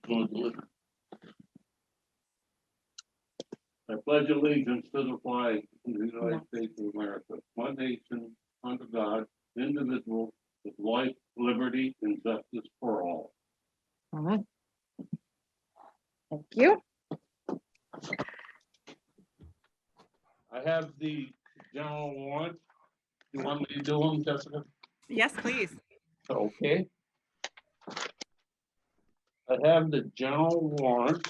smoothly. I pledge allegiance to the flag of the United States of America, one nation, under God, indivisible, with life, liberty, and justice for all. All right. Thank you. I have the general warrant. You want me to do them, Jessica? Yes, please. Okay. I have the general warrant.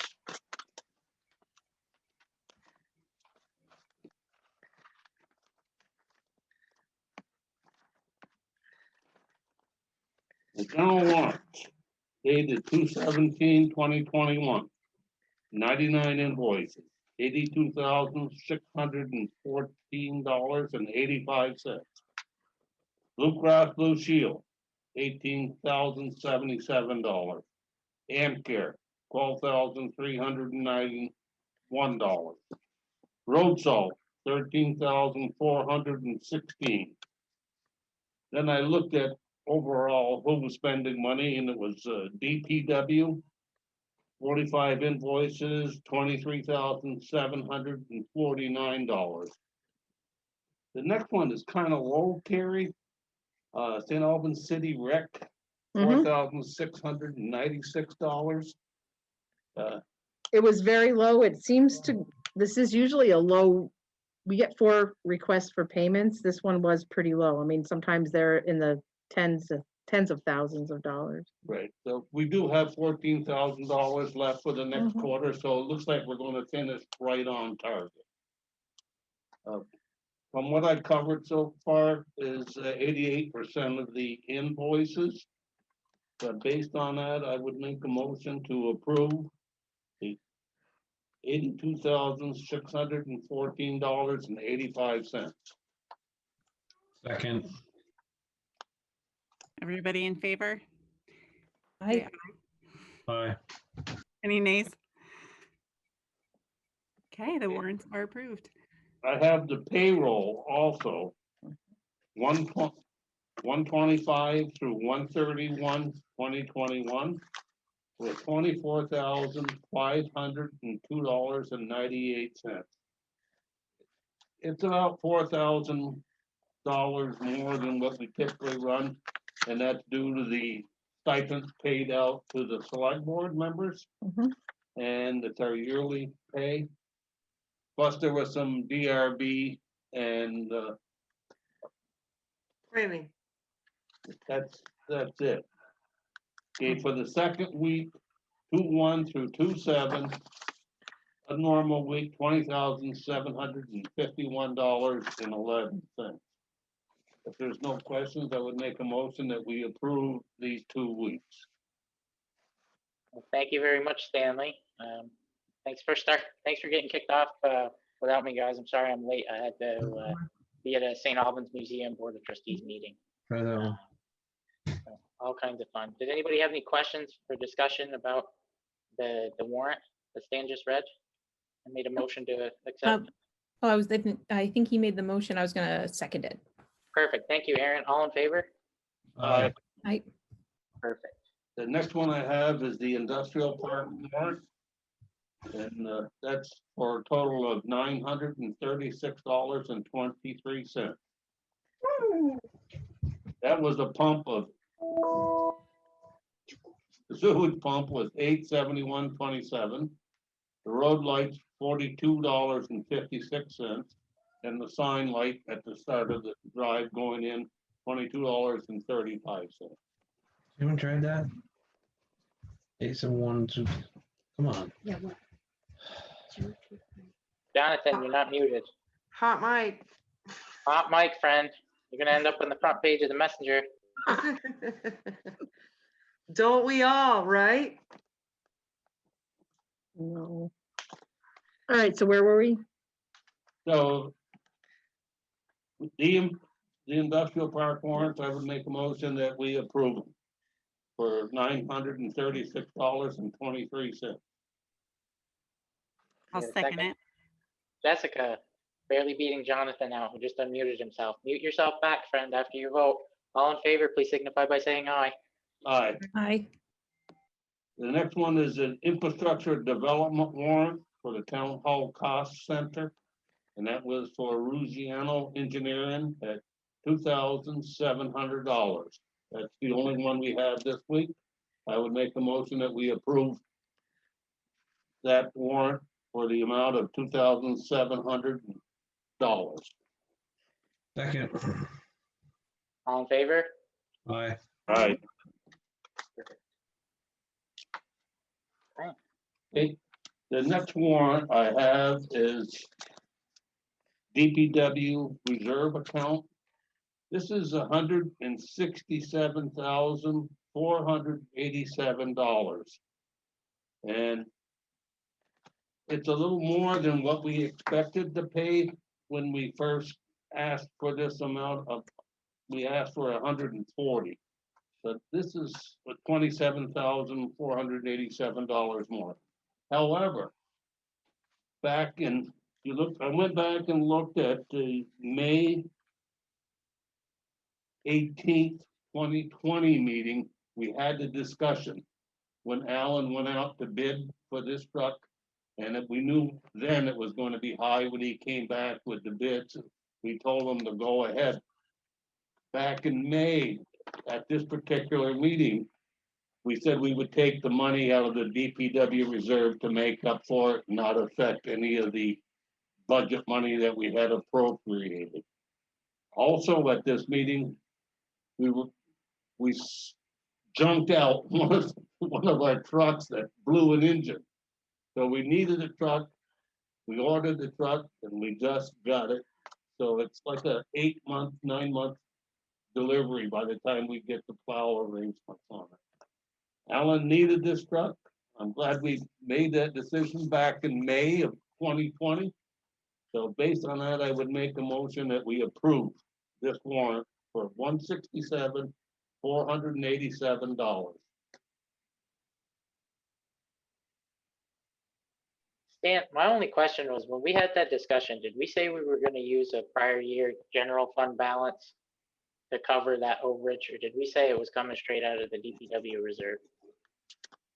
The general warrant dated 2/17/2021. 99 invoices, $82,614.85. Blue Cross Blue Shield, $18,077. Amcare, $12,391. Road salt, $13,416. Then I looked at overall who was spending money, and it was DPW. 45 invoices, $23,749. The next one is kind of low, Terry. St. Albans City Rec, $4,696. It was very low. It seems to, this is usually a low, we get 4 requests for payments. This one was pretty low. I mean, sometimes they're in the tens of thousands of dollars. Right, so we do have $14,000 left for the next Mhm. quarter, so it looks like we're gonna finish right on target. From what I covered so far is 88% of the invoices. But based on that, I would make a motion to approve the $82,614.85. Second. Everybody in favor? I, Aye. Any nays? Okay, the warrants are approved. I have the payroll also, 125 through 131/2021, for $24,502.98. It's about $4,000 more than what we typically run, and that's due to the stipends paid out to the select board members. Mhm. And it's our yearly pay. Plus there was some DRB and Planning. that's it. Okay, for the second week, 2/1 through 2/7, a normal week, $20,751.11. If there's no questions, I would make a motion that we approve these 2 weeks. Well, thank you very much, Stanley. Thanks for getting kicked off without me, guys. I'm sorry I'm late. I had to be at a St. Albans Museum Board of Trustees meeting. So all kinds of fun. Did anybody have any questions or discussion about the warrant that Stan just read? I made a motion to accept. Oh, I think he made the motion. I was gonna second it. Perfect. Thank you, Aaron. All in favor? Aye. Perfect. The next one I have is the industrial park warrant. And that's for a total of $936.23. That was a pump of, the sewage pump was $871.27. The road lights, $42.56. And the sign light at the start of the drive going in, $22.35. Anyone tried that? 871, come on. Yeah. What? Jonathan, you're not muted. Hot mic. Hot mic, friend. You're gonna end up on the front page of the Messenger. Don't we all, right? no. All right, so where were we? So the industrial park warrants, I would make a motion that we approve them for $936.23. I'll Yeah, second it. Jessica, barely beating Jonathan out, who just unmuted himself. Mute yourself back, friend, after you vote. All in favor, please signify by saying aye. Aye. Aye. The next one is an infrastructure development warrant for the town hall cost center. And that was for Rugiano Engineering at $2,700. That's the only one we have this week. I would make a motion that we approve that warrant for the amount of $2,700. Second. All in favor? Aye. Right. Okay, the next warrant I have is DPW Reserve Account. This is $167,487. And it's a little more than what we expected to pay when we first asked for this amount of, we asked for 140. But this is $27,487 more. However, back in, I went back and looked at the May 18th, 2020 meeting. We had the discussion when Alan went out to bid for this truck. And we knew then it was going to be high when he came back with the bids. We told him to go ahead. Back in May, at this particular meeting, we said we would take the money out of the DPW reserve to make up for it, not affect any of the budget money that we had appropriated. Also at this meeting, we junked out one of our trucks that blew an engine. So we needed a truck, we ordered the truck, and we just got it. So it's like a 8-month, 9-month delivery by the time we get the plow arrangements on it. Alan needed this truck. I'm glad we made that decision back in May of 2020. So based on that, I would make a motion that we approve this warrant for $167,487. Stan, my only question was, when we had that discussion, did we say we were gonna use a prior year general fund balance to cover that overage, or did we say it was coming straight out of the DPW reserve?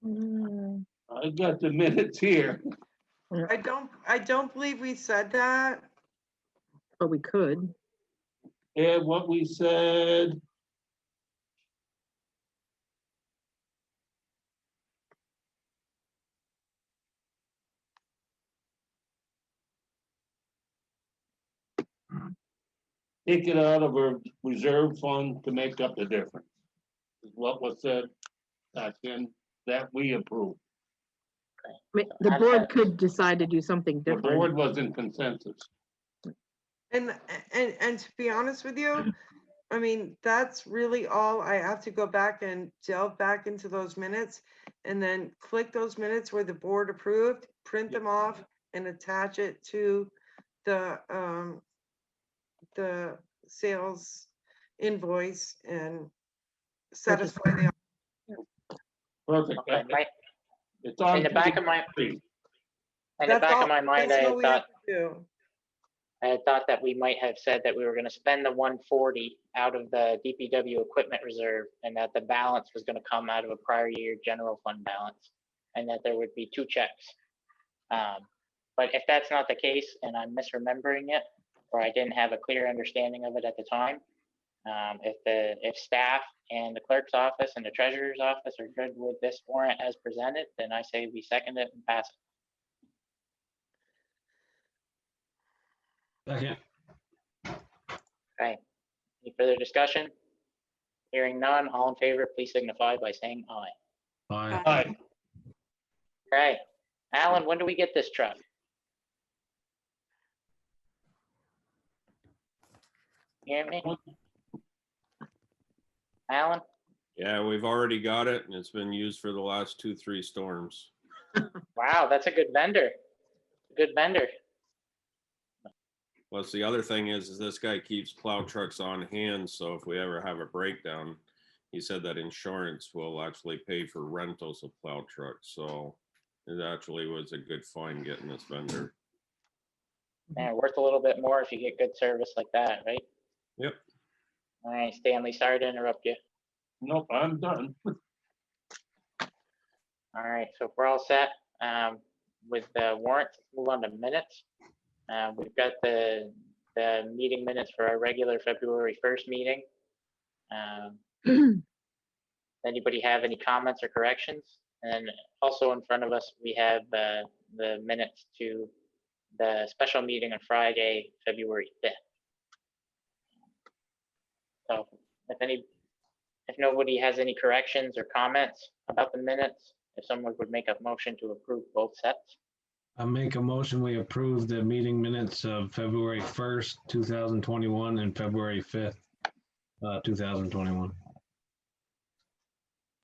I got the minutes here. I don't believe we said that. But we could. And what we said. Take it out of our reserve fund to make up the difference. Is what was said back then, that we approved. I mean, the board could decide to do something The different. board was in consensus. And to be honest with you, I mean, that's really all. I have to go back and delve back into those minutes and then click those minutes where the board approved, print them off and attach it to the sales invoice and satisfy the. Perfect. Okay, It's on. in the back of my mind, I That's had all we have thought, to do. I had thought that we might have said that we were gonna spend the 140 out of the DPW equipment reserve, and that the balance was gonna come out of a prior year general fund balance, and that there would be 2 checks. But if that's not the case, and I'm misremembering it, or I didn't have a clear understanding of it at the time, if staff and the clerk's office and the treasurer's office are good with this warrant as presented, then I say we second it and pass it. Second. Okay. Any further discussion? Hearing none, all in favor, please signify by saying aye. Aye. Aye. Okay. Alan, when do we get this truck? Hear me? Alan? Yeah, we've already got it and it's been used for the last 2-3 storms. Wow, that's a good vendor. Good vendor. Plus, the other thing is this guy keeps plow trucks on hand, so if we ever have a breakdown, he said that insurance will actually pay for rentals of plow trucks, so it actually was a good find getting this vendor. Man, worth a little bit more if you get good service like that, right? Yep. All right, Stanley, sorry to interrupt you. Nope, I'm done. All All right, so if we're all set with the warrant, let's move on to minutes. We've got the meeting minutes for our regular February 1st meeting. Anybody have any comments or corrections? And also in front of us, we have the minutes to the special meeting on Friday, February 5th. So if nobody has any corrections or comments about the minutes, if someone would make a motion to approve both sets. I make a motion, we approve the meeting minutes of February 1st, 2021 and February 5th, 2021.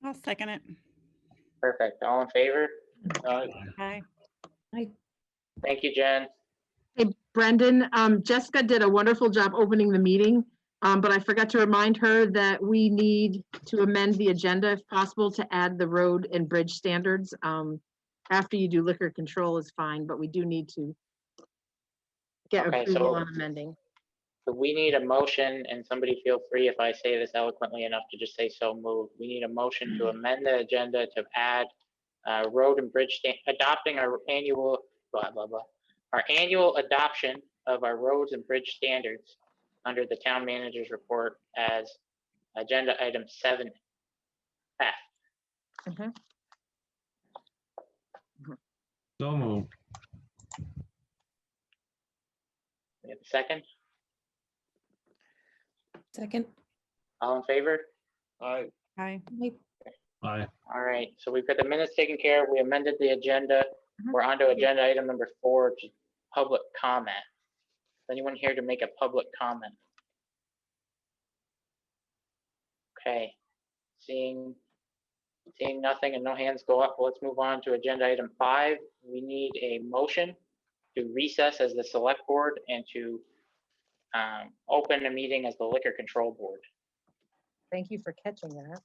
I'll second it. Perfect. All in favor? Aye. Thank you, Jen. Hey, Brendan, Jessica did a wonderful job opening the meeting, but I forgot to remind her that we need to amend the agenda if possible to add the road and bridge standards. After you do liquor control is fine, but we do need to get Okay, approval so- on amending. So we need a motion, and somebody feel free if I say this eloquently enough to just say so moved. We need a motion to amend the agenda to add road and bridge, adopting our annual, blah, blah, blah. Our annual adoption of our roads and bridge standards under the town manager's report as agenda item 7F. So moved. We have a second? Second. All in favor? Aye. Aye. Aye. All right, so we've got the minutes taken care of. We amended the agenda. We're on to agenda item number 4, which is public comment. Is anyone here to make a public comment? Okay, seeing nothing and no hands go up, let's move on to agenda item 5. We need a motion to recess as the select board and to open a meeting as the liquor control board. Thank you for catching that.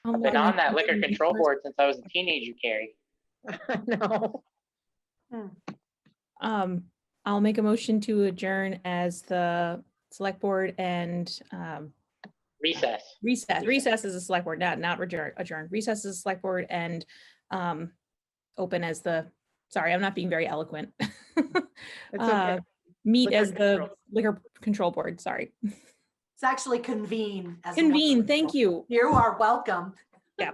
I've been on that liquor control board since I was a teenager, Carrie. No. I'll make a motion to adjourn as the select board and Recess. recess as a select board, not adjourn. Recess as a select board and open as the, sorry, I'm not being very eloquent. It's okay. Meet Liquor as the control. liquor control board, sorry. It's actually convene. as a Convene, wonderful- thank you. You are welcome. Do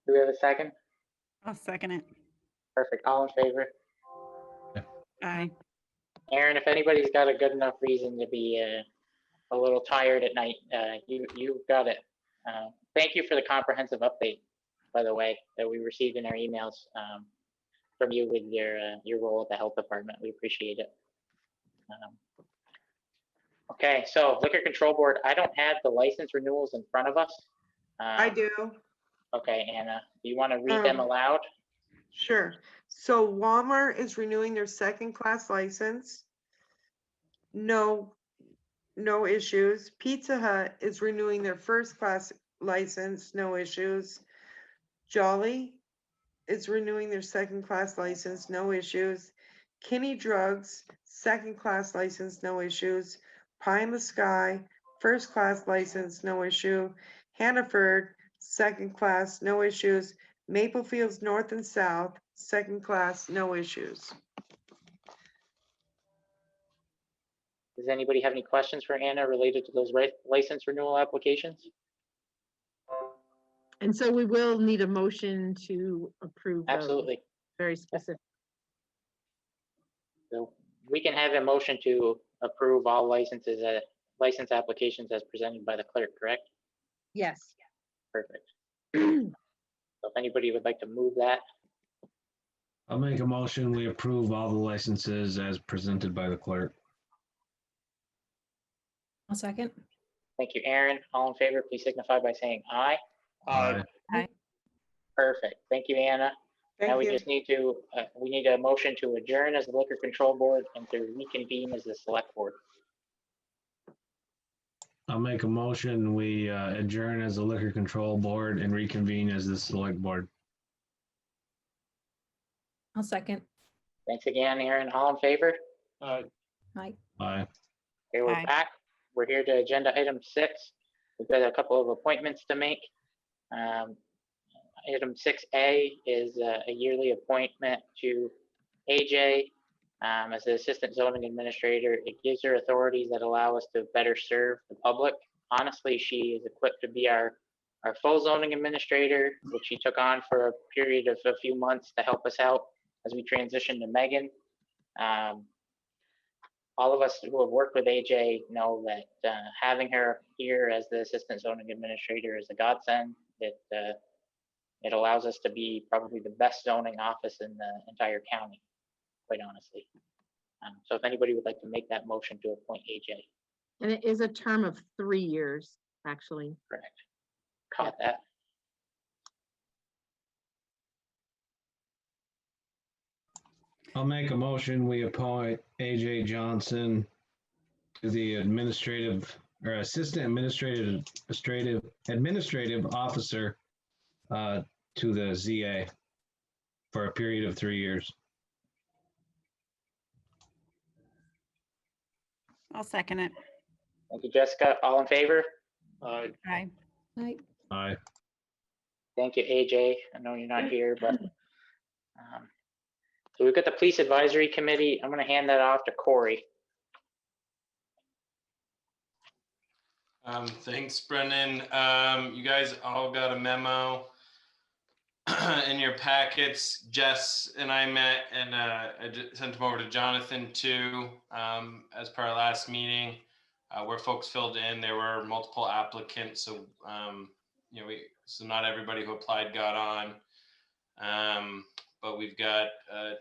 we have a second? I'll second it. Perfect. All in favor? Aye. Aaron, if anybody's got a good enough reason to be a little tired at night, you've got it. Thank you for the comprehensive update, by the way, that we received in our emails from you with your role at the health department. We appreciate it. Okay, so liquor control board, I don't have the license renewals in front of us. I do. Okay, Anna, do you want to read them aloud? Sure. So Walmart is renewing their second class license. No issues. Pizza Hut is renewing their first class license, no issues. Jolly is renewing their second class license, no issues. Kinney Drugs, second class license, no issues. Pie in the Sky, first class license, no issue. Hannaford, second class, no issues. Maple Fields North and South, second class, no issues. Does anybody have any questions for Anna related to those license renewal applications? And so we will need a motion to approve those. Absolutely. Very specific. So we can have a motion to approve all license applications as presented by the clerk, correct? Yes. Perfect. So if anybody would like to move that, I'll make a motion, we approve all the licenses as presented by the clerk. I'll second. thank you, Aaron. All in favor, please signify by saying aye. Aye. Perfect. Thank you, Anna. Now Thank we you. just need to, we need a motion to adjourn as the liquor control board and to reconvene as the select board. I'll make a motion, we adjourn as the liquor control board and reconvene as the select board. I'll second. Thanks again, Aaron. All in favor? Aye. Aye. Aye. Okay, we're Aye. back. We're here to agenda item 6. we've got a couple of appointments to make. Item 6A is a yearly appointment to AJ as the Assistant Zoning Administrator. It gives her authorities that allow us to better serve the public. Honestly, she is equipped to be our full zoning administrator, which she took on for a period of a few months to help us out as we transition to Megan. All of us who have worked with AJ know that having her here as the Assistant Zoning Administrator is a godsend. It allows us to be probably the best zoning office in the entire county, quite honestly. So if anybody would like to make that motion to appoint AJ. And it is a term of 3 years, actually. Correct. Caught that. I'll make a motion, we appoint AJ Johnson to the administrative or assistant administrative officer to the ZA for a period of 3 years. I'll second it. Thank you, Jessica. All in favor? Aye. Aye. Thank you, AJ. I know you're not here, but so we've got the Police Advisory Committee. I'm going to hand that off to Corey. Thanks, Brendan. You guys all got a memo in your packets. Jess and I met, and I sent them over to Jonathan too, as per our last meeting, where folks filled in. There were multiple applicants, so so not everybody who applied got on. But we've got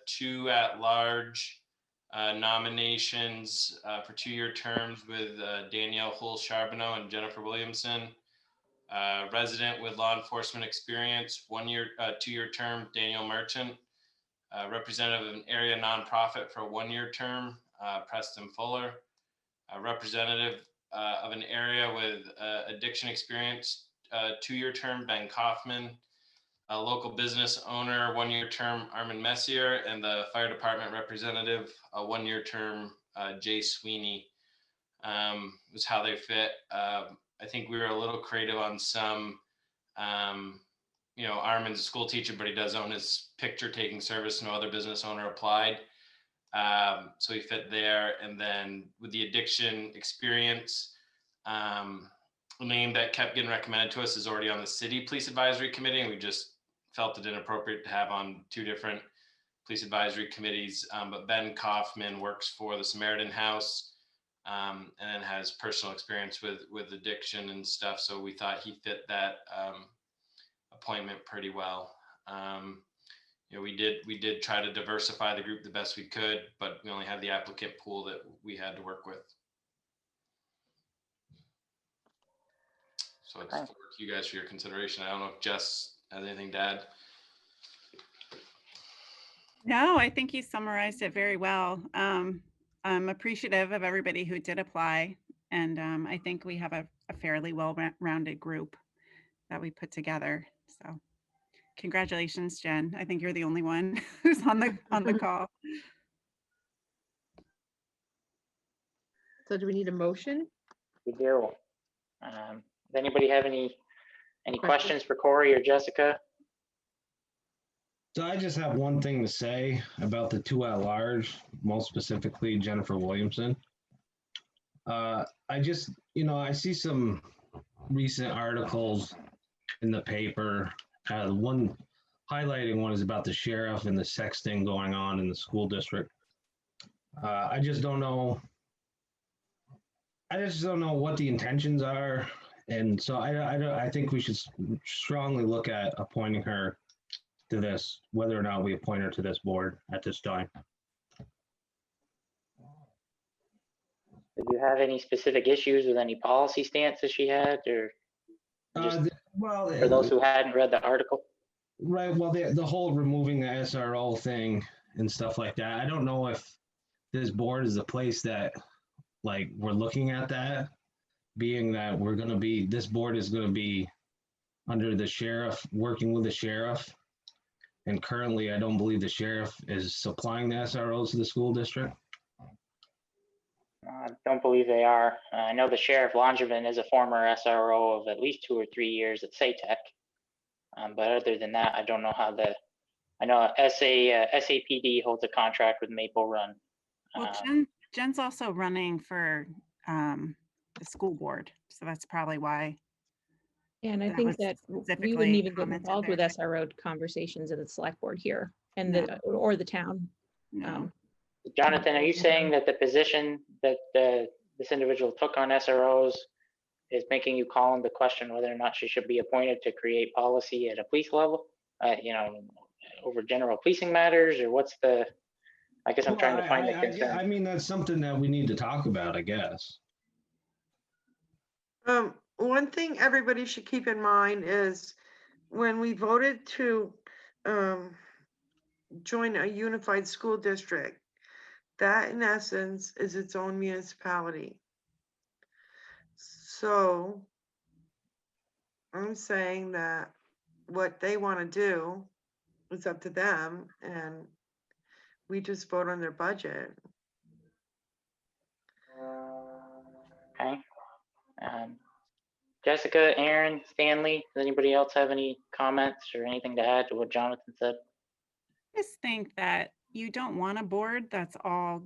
2 at-large nominations for 2-year terms with Danielle Hull-Charbonneau and Jennifer Williamson. Resident with law enforcement experience, 2-year term, Daniel Merchant. Representative of an area nonprofit for a 1-year term, Preston Fuller. Representative of an area with addiction experience, 2-year term, Ben Kaufman. A local business owner, 1-year term, Armin Messier, and the fire department representative, a 1-year term, Jay Sweeney, was how they fit. I think we were a little creative on some, Armin's a school teacher, but he does own his picture taking service. No other business owner applied. So he fit there. And then with the addiction experience, a name that kept getting recommended to us is already on the City Police Advisory Committee, and we just felt it inappropriate to have on 2 different police advisory committees. But Ben Kaufman works for the Samaritan House, and then has personal experience with addiction and stuff. So we thought he fit that appointment pretty well. We did try to diversify the group the best we could, but we only had the applicant pool that we had to work with. So it's Okay. for you guys for your consideration. I don't know if Jess has anything to add. No, I think you summarized it very well. I'm appreciative of everybody who did apply. And I think we have a fairly well-rounded group that we put together. So congratulations, Jen. I think you're the only one who's on the call. So do we need a motion? We do. Does anybody have any questions for Corey or Jessica? So I just have one thing to say about the 2 at-large, most specifically Jennifer Williamson. I just, I see some recent articles in the paper. One highlighting one is about the sheriff and the sexting going on in the school district. I just don't know what the intentions are. And so I think we should strongly look at appointing her to this, whether or not we appoint her to this board at this time. Did you have any specific issues with any policy stances she had, or just for those who hadn't read the article? Right. Well, the whole removing the SRO thing and stuff like that. I don't know if this board is the place that, like, we're looking at that, being that this board is going to be under the sheriff, working with the sheriff. And currently, I don't believe the sheriff is supplying the SROs to the school district. I don't believe they are. I know the Sheriff Langevin is a former SRO of at least 2 or 3 years at SATEC. But other than that, I don't know how I know SAPD holds a contract with Maple Run. Well, Um, Jen's also running for the school board, so that's probably why. Yeah, and I That think was that we specifically wouldn't even get commented involved with there. SRO conversations in the select board here and No. or the town. No. Jonathan, are you saying that the position that this individual took on SROs is making you call into question whether or not she should be appointed to create policy at a police level? Over general policing matters, or what's the? I guess I'm Well, trying to find the yeah, concern. I mean, that's something that we need to talk about, I guess. One thing everybody should keep in mind is when we voted to join a unified school district, that in essence is its own municipality. So I'm saying that what they want to do is up to them, and we just vote on their budget. Okay. Jessica, Aaron, Stanley, does anybody else have any comments or anything to add to what Jonathan said? I just think that you don't want a board that's all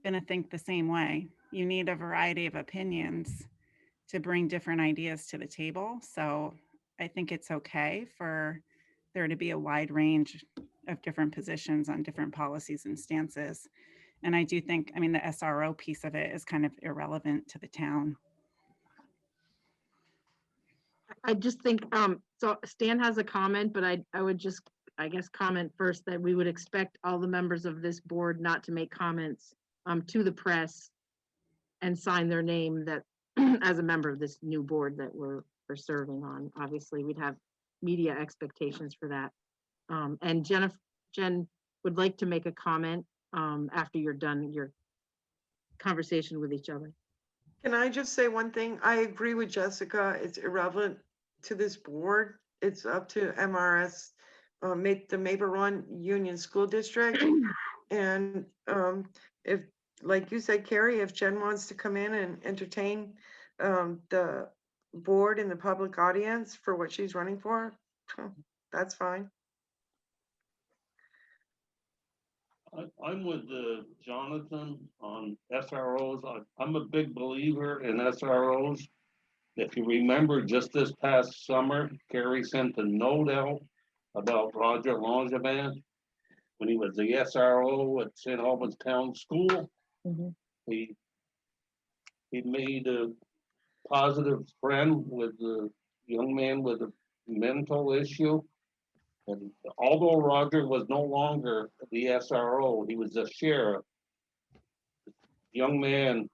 going to think the same way. You need a variety of opinions to bring different ideas to the table. So I think it's okay for there to be a wide range of different positions on different policies and stances. And I do think, I mean, the SRO piece of it is kind of irrelevant to the town. I just think, so Stan has a comment, but I would just, I guess, comment first that we would expect all the members of this board not to make comments to the press and sign their name that as a member of this new board that we're serving on. Obviously, we'd have media expectations for that. And Jen would like to make a comment after you're done your conversation with each other. Can I just say one thing? I agree with Jessica. It's irrelevant to this board. It's up to MRS, the Maple Run Union School District. And if, like you said, Carrie, if Jen wants to come in and entertain the board in the public audience for what she's running for, that's fine. I'm with Jonathan on SROs. I'm a big believer in SROs. If you remember, just this past summer, Carrie sent a note out about Roger Langevin when he was the SRO at St. Albans Town School. Mhm. He made a positive friend with the young man with a mental issue. And although Roger was no longer the SRO, he was the sheriff. Young man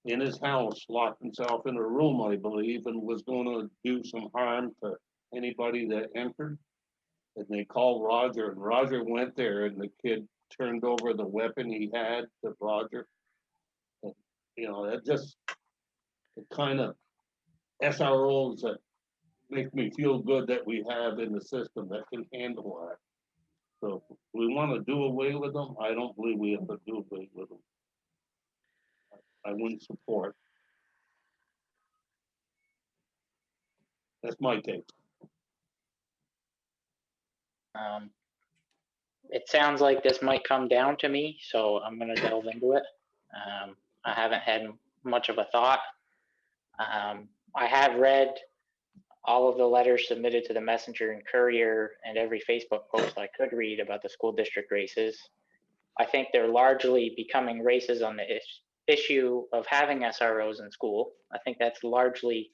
in his house locked himself in a room, I believe, and was going to do some harm to anybody that entered. And they called Roger, and Roger went there, and the kid turned over the weapon he had to Roger. And, that just the kind of SROs that make me feel good that we have in the system that can handle that. So if we want to do away with them, I don't believe we have to do away with them. I wouldn't support. That's my take. It sounds like this might come down to me, so I'm going to delve into it. I haven't had much of a thought. I have read all of the letters submitted to the Messenger and Courier and every Facebook post I could read about the school district races. I think they're largely becoming races on the issue of having SROs in school. I think that's largely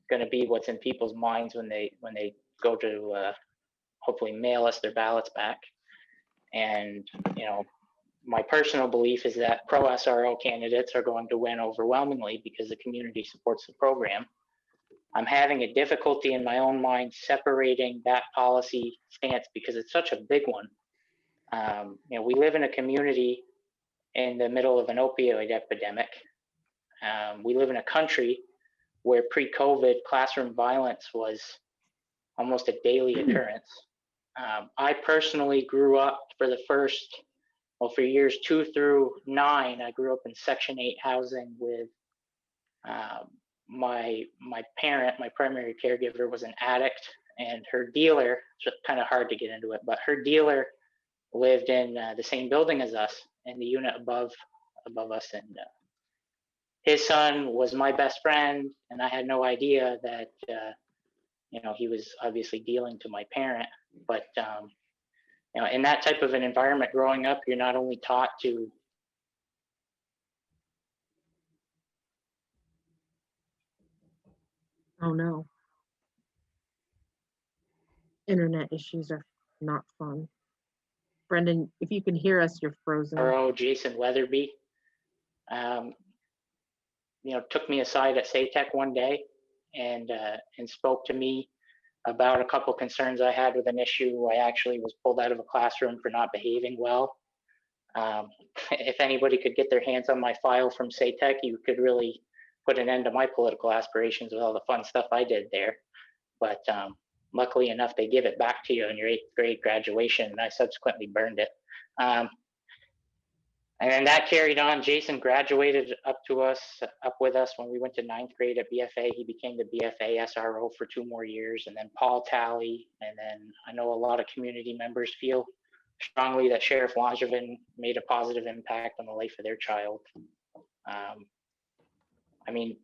going to be what's in people's minds when they go to hopefully mail us their ballots back. And my personal belief is that pro SRO candidates are going to win overwhelmingly because the community supports the program. I'm having a difficulty in my own mind separating that policy stance because it's such a big one. We live in a community in the middle of an opioid epidemic. We live in a country where pre-COVID classroom violence was almost a daily occurrence. I personally grew up for the first Well, for years 2 through 9, I grew up in Section 8 housing with my parent. My primary caregiver was an addict, and her dealer, it's kind of hard to get into it, but her dealer lived in the same building as us, in the unit above us, and his son was my best friend, and I had no idea that he was obviously dealing to my parent. But in that type of an environment growing up, you're not only taught to Oh, no. Internet issues are not fun. Brendan, if you can hear us, you're frozen. Jason Weatherby, took me aside at SATEC one day and spoke to me about a couple concerns I had with an issue. I actually was pulled out of a classroom for not behaving well. If anybody could get their hands on my file from SATEC, you could really put an end to my political aspirations with all the fun stuff I did there. But luckily enough, they give it back to you in your 8th grade graduation, and I subsequently burned it. And then that carried on. Jason graduated up with us when we went to 9th grade at BFA. He became the BFA SRO for 2 more years, and then Paul Talley. And then I know a lot of community members feel strongly that Sheriff Langevin made a positive impact on the life of their child.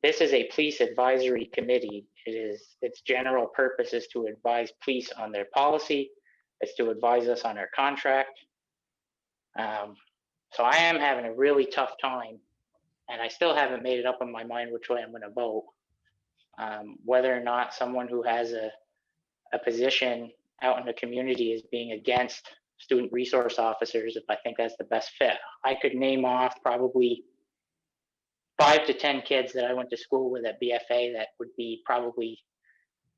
This is a police advisory committee. Its general purpose is to advise police on their policy. It's to advise us on our contract. So I am having a really tough time, and I still haven't made it up in my mind which way I'm going to vote. Whether or not someone who has a position out in the community is being against student resource officers, if I think that's the best fit. I could name off probably 5 to 10 kids that I went to school with at BFA that would be probably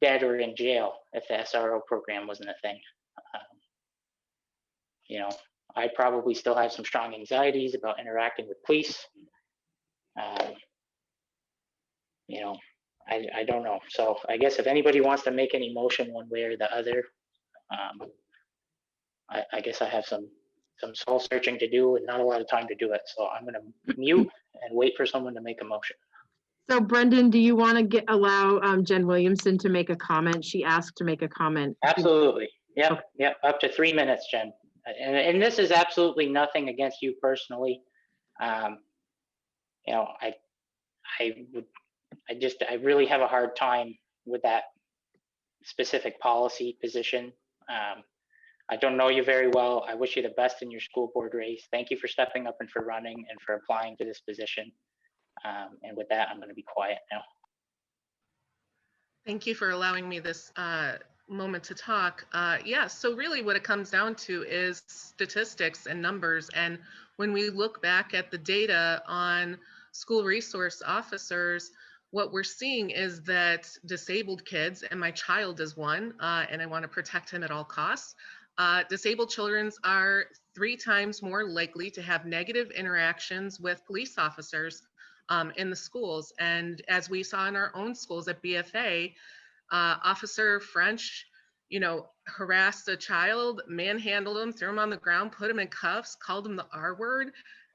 dead or in jail if the SRO program wasn't a thing. I probably still have some strong anxieties about interacting with police. I don't know. So I guess if anybody wants to make any motion one way or the other, I guess I have some soul searching to do and not a lot of time to do it. So I'm going to mute and wait for someone to make a motion. So Brendan, do you want to allow Jen Williamson to make a comment? She asked to make a comment. Absolutely. Yep. Yep. Up to 3 minutes, Jen. And this is absolutely nothing against you personally. I really have a hard time with that specific policy position. I don't know you very well. I wish you the best in your school board race. Thank you for stepping up and for running and for applying to this position. And with that, I'm going to be quiet now. Thank you for allowing me this moment to talk. Yeah, so really what it comes down to is statistics and numbers. And when we look back at the data on school resource officers, what we're seeing is that disabled kids, and my child is one, and I want to protect him at all costs, disabled children are 3 times more likely to have negative interactions with police officers in the schools. And as we saw in our own schools at BFA, Officer French, harassed a child, manhandled him, threw him on the ground, put him in cuffs, called him the R word.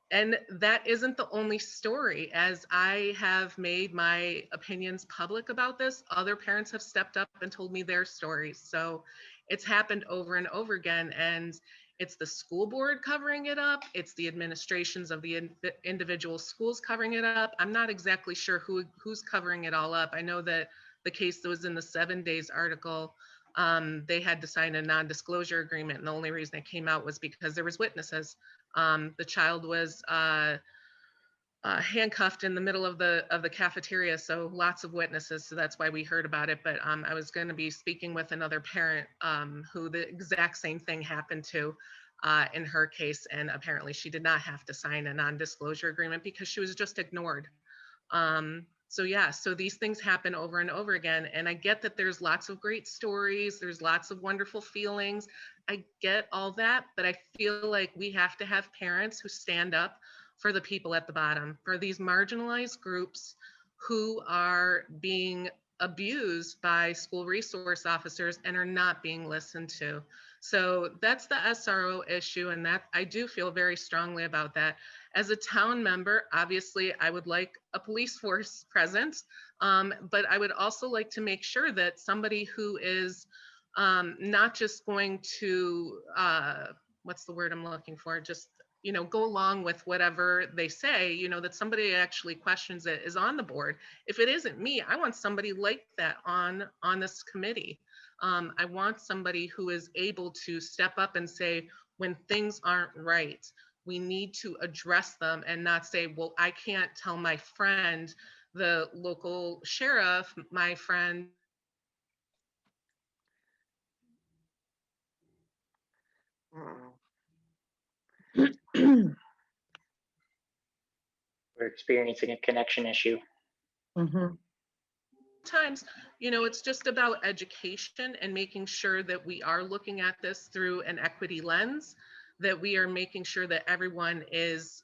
And that isn't the only story. As I have made my opinions public about this, other parents have stepped up and told me their stories. So it's happened over and over again. And it's the school board covering it up. It's the administrations of the individual schools covering it up. I'm not exactly sure who's covering it all up. I know that the case that was in the 7 Days article, they had to sign a non-disclosure agreement. And the only reason it came out was because there was witnesses. The child was handcuffed in the middle of the cafeteria, so lots of witnesses. So that's why we heard about it. But I was going to be speaking with another parent who the exact same thing happened to in her case, and apparently she did not have to sign a non-disclosure agreement because she was just ignored. So yeah, so these things happen over and over again. And I get that there's lots of great stories. There's lots of wonderful feelings. I get all that, but I feel like we have to have parents who stand up for the people at the bottom, for these marginalized groups who are being abused by school resource officers and are not being listened to. So that's the SRO issue, and that I do feel very strongly about that. As a town member, obviously, I would like a police force present, but I would also like to make sure that somebody who is not just going to, what's the word I'm looking for? Just, go along with whatever they say, that somebody actually questions it is on the board. If it isn't me, I want somebody like that on this committee. I want somebody who is able to step up and say, when things aren't right, we need to address them and not say, well, I can't tell my friend, the local sheriff, my friend. We're experiencing a connection issue. Mhm. Times, it's just about education and making sure that we are looking at this through an equity lens, that we are making sure that everyone is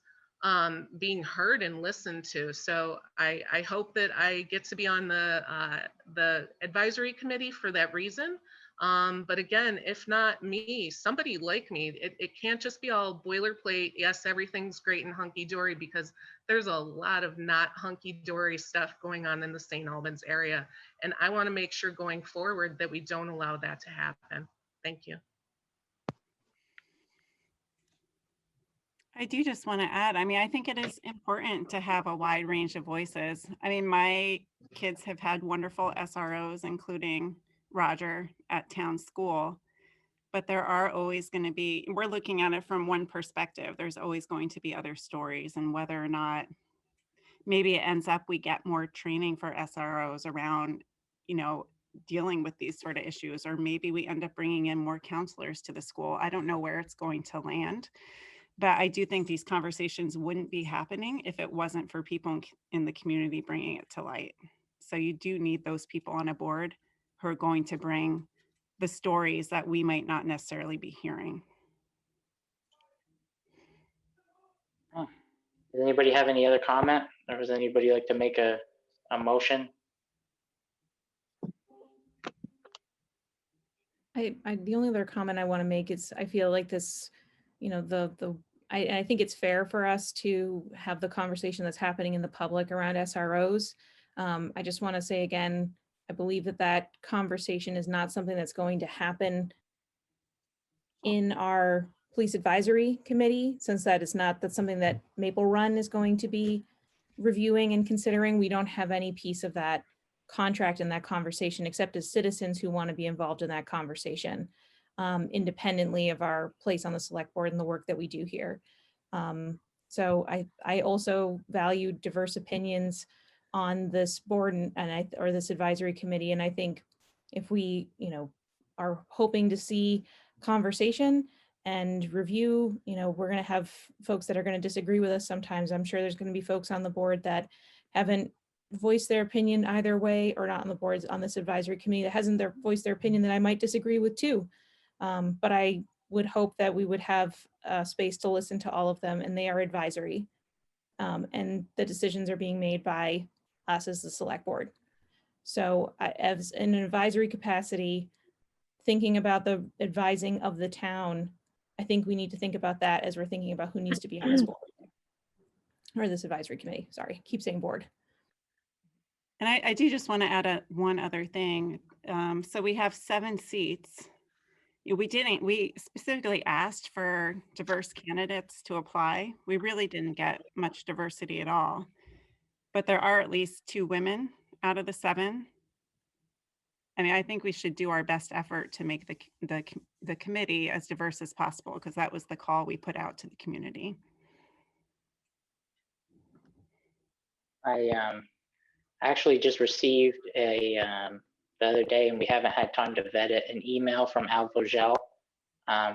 being heard and listened to. So I hope that I get to be on the advisory committee for that reason. But again, if not me, somebody like me, it can't just be all boilerplate. Yes, everything's great and hunky-dory, because there's a lot of not hunky-dory stuff going on in the St. Albans area. And I want to make sure going forward that we don't allow that to happen. Thank you. I do just want to add, I think it is important to have a wide range of voices. My kids have had wonderful SROs, including Roger at town school, but there are always going to be, we're looking at it from one perspective. There's always going to be other stories, and whether or not maybe it ends up we get more training for SROs around, dealing with these sort of issues, or maybe we end up bringing in more counselors to the school. I don't know where it's going to land. But I do think these conversations wouldn't be happening if it wasn't for people in the community bringing it to light. So you do need those people on a board who are going to bring the stories that we might not necessarily be hearing. Does anybody have any other comment, or does anybody like to make a motion? The only other comment I want to make is I feel like this, I think it's fair for us to have the conversation that's happening in the public around SROs. I just want to say again, I believe that conversation is not something that's going to happen in our police advisory committee, since that's something that Maple Run is going to be reviewing and considering. We don't have any piece of that contract in that conversation, except as citizens who want to be involved in that conversation, independently of our place on the select board and the work that we do here. So I also value diverse opinions on this board or this advisory committee. And I think if we, are hoping to see conversation and review, we're going to have folks that are going to disagree with us sometimes. I'm sure there's going to be folks on the board that haven't voiced their opinion either way, or not on the boards on this advisory committee that hasn't voiced their opinion that I might disagree with too. But I would hope that we would have space to listen to all of them, and they are advisory. And the decisions are being made by us as the select board. So as in an advisory capacity, thinking about the advising of the town, I think we need to think about that as we're thinking about who needs to be on this board or this advisory committee. Sorry, keep saying board. And I do just want to add one other thing. So we have 7 seats. We specifically asked for diverse candidates to apply. We really didn't get much diversity at all, but there are at least 2 women out of the 7. I think we should do our best effort to make the committee as diverse as possible, because that was the call we put out to the community. I actually just received the other day, and we haven't had time to vet it, an email from Al Vogel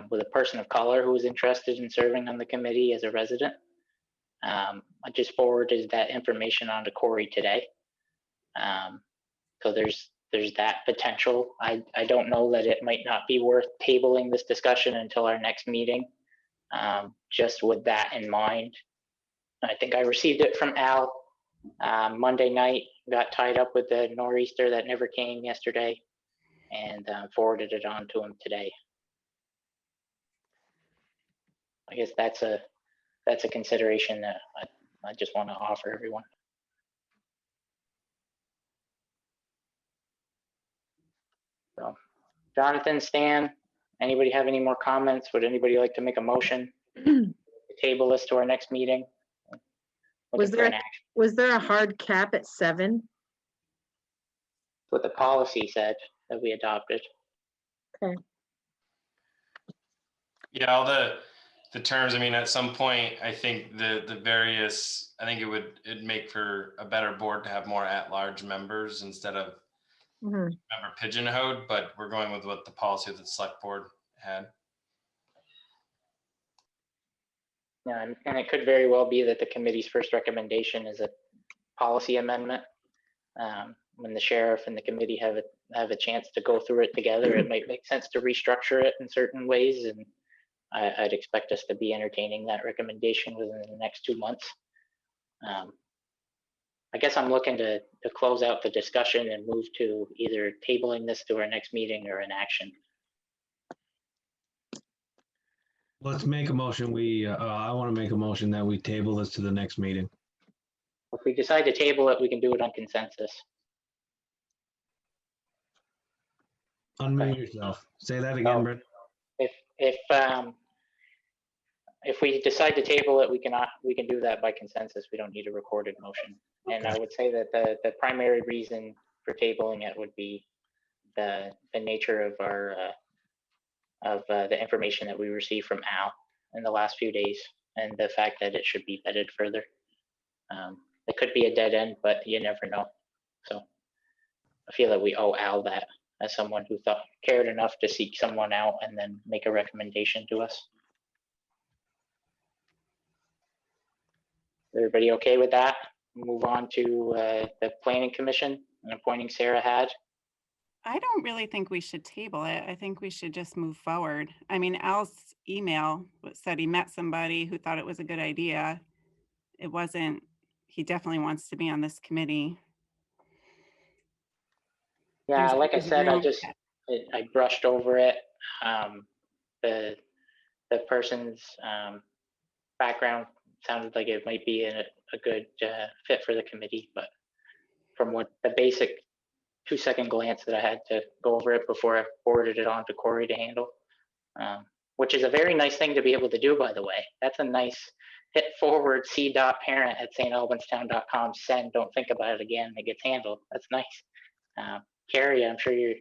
with a person of color who was interested in serving on the committee as a resident. I just forwarded that information on to Corey today. So there's that potential. I don't know that it might not be worth tabling this discussion until our next meeting, just with that in mind. I think I received it from Al Monday night, got tied up with the nor'easter that never came yesterday, and forwarded it on to him today. I guess that's a consideration that I just want to offer everyone. So, Jonathan, Stan, anybody have any more comments? Would anybody like to make a motion to table this to our next meeting? Was Looking for an there, action. was there a hard cap at 7? What the policy said that we adopted. Yeah, all the terms, I mean, at some point, I think the various, I think it'd make for a better board to have more at-large members instead of Mhm. member pigeonholed, but we're going with what the policy of the select board had. Yeah, and it could very well be that the committee's first recommendation is a policy amendment. When the sheriff and the committee have a chance to go through it together, it might make sense to restructure it in certain ways, and I'd expect us to be entertaining that recommendation within the next 2 months. I guess I'm looking to close out the discussion and move to either tabling this to our next meeting or an action. Let's make a motion. I want to make a motion that we table this to the next meeting. If we decide to table it, we can do it on consensus. Unmute yourself. Say that again, Oh. Brett. If we decide to table it, we can do that by consensus. We don't need a recorded motion. And I would say that the primary reason for tabling it would be the nature of our the information that we received from Al in the last few days, and the fact that it should be vetted further. It could be a dead end, but you never know. So I feel that we owe Al that, as someone who cared enough to seek someone out and then make a recommendation to us. Everybody okay with that? Move on to the planning commission and appointing Sarah Had. I don't really think we should table it. I think we should just move forward. I mean, Al's email said he met somebody who thought it was a good idea. It wasn't, he definitely wants to be on this committee. Yeah, There's- like I there's a said, group. I brushed over it. The person's background sounded like it might be a good fit for the committee, but from what the basic 2-second glance that I had to go over it before I forwarded it on to Corey to handle, which is a very nice thing to be able to do, by the way. That's a nice hit forward c.parent@stalbanstown.com, send, don't think about it again, it gets handled. That's nice. Carrie, I'm sure you're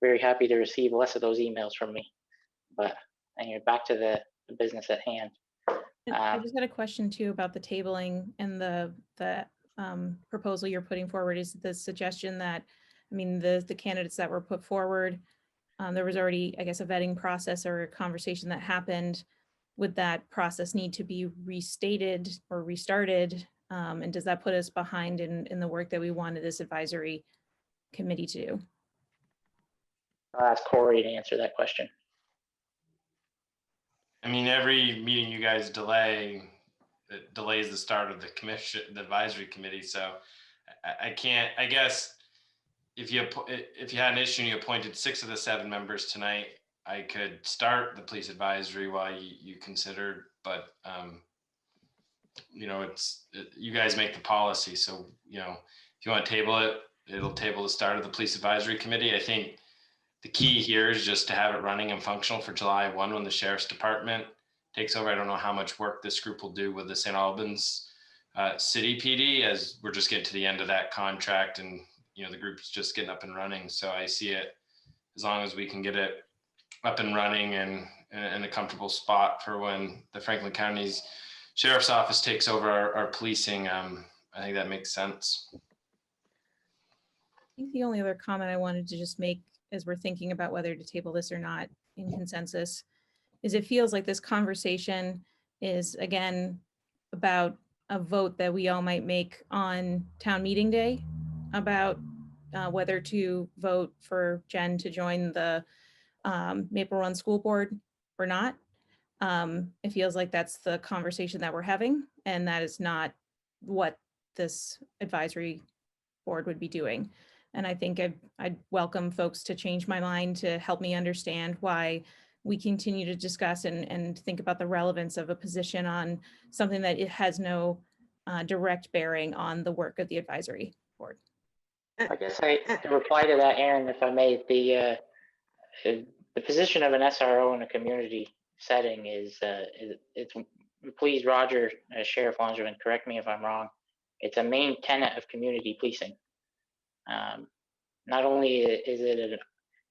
very happy to receive less of those emails from me, but anyway, back to the business at hand. And I just had a question too about the tabling and the proposal you're putting forward. Is the suggestion that, I mean, the candidates that were put forward, there was already, I guess, a vetting process or a conversation that happened. Would that process need to be restated or restarted? And does that put us behind in the work that we wanted this advisory committee to do? I'll ask Corey to answer that question. I mean, every meeting you guys delay, it delays the start of the commission, the advisory committee. So I can't, I guess, if you had an issue and you appointed 6 of the 7 members tonight, I could start the police advisory while you considered, but you know, you guys make the policy. So, you know, if you want to table it, it'll table the start of the police advisory committee. I think the key here is just to have it running and functional for July 1 when the sheriff's department takes over. I don't know how much work this group will do with the St. Albans City PD, as we're just getting to the end of that contract, and you know, the group's just getting up and running. So I see it, as long as we can get it up and running and in a comfortable spot for when the Franklin County's Sheriff's Office takes over our policing, I think that makes sense. I think the only other comment I wanted to just make as we're thinking about whether to table this or not in consensus is it feels like this conversation is, again, about a vote that we all might make on town meeting day about whether to vote for Jen to join the Maple Run School Board or not. It feels like that's the conversation that we're having, and that is not what this advisory board would be doing. And I think I'd welcome folks to change my mind to help me understand why we continue to discuss and think about the relevance of a position on something that it has no direct bearing on the work of the advisory board. I guess to reply to that, Aaron, if I may, the position of an SRO in a community setting it's, please, Roger, Sheriff Langevin, correct me if I'm wrong, it's a main tenet of community policing. Not only is it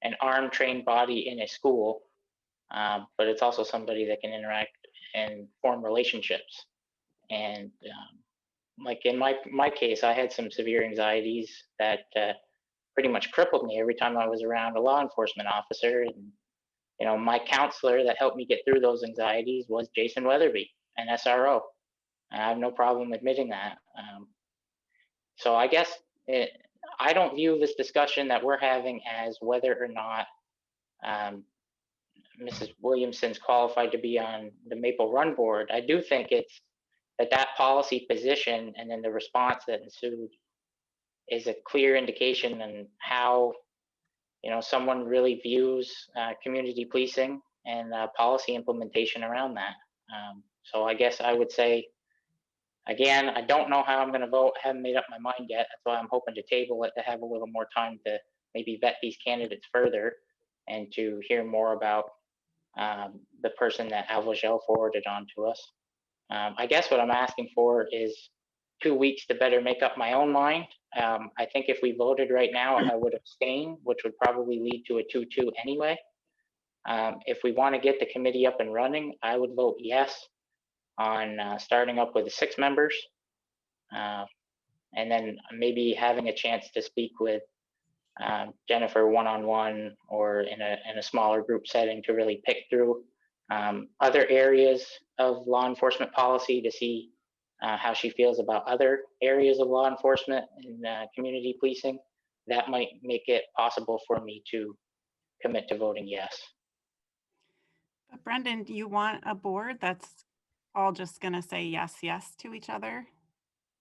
an armed, trained body in a school, but it's also somebody that can interact and form relationships. And like in my case, I had some severe anxieties that pretty much crippled me every time I was around a law enforcement officer. And you know, my counselor that helped me get through those anxieties was Jason Weatherby, an SRO. And I have no problem admitting that. So I guess I don't view this discussion that we're having as whether or not Mrs. Williamson's qualified to be on the Maple Run board. I do think it's that policy position and then the response that ensued is a clear indication on how, you know, someone really views community policing and policy implementation around that. So I guess I would say, again, I don't know how I'm going to vote. I haven't made up my mind yet. That's why I'm hoping to table it to have a little more time to maybe vet these candidates further and to hear more about the person that Al Vogel forwarded on to us. I guess what I'm asking for is 2 weeks to better make up my own mind. I think if we voted right now, I would abstain, which would probably lead to a 2-2 anyway. If we want to get the committee up and running, I would vote yes on starting up with 6 members, and then maybe having a chance to speak with Jennifer one-on-one or in a smaller group setting to really pick through other areas of law enforcement policy to see how she feels about other areas of law enforcement and community policing. That might make it possible for me to commit to voting yes. But Brendan, do you want a board that's all just going to say yes, yes to each other?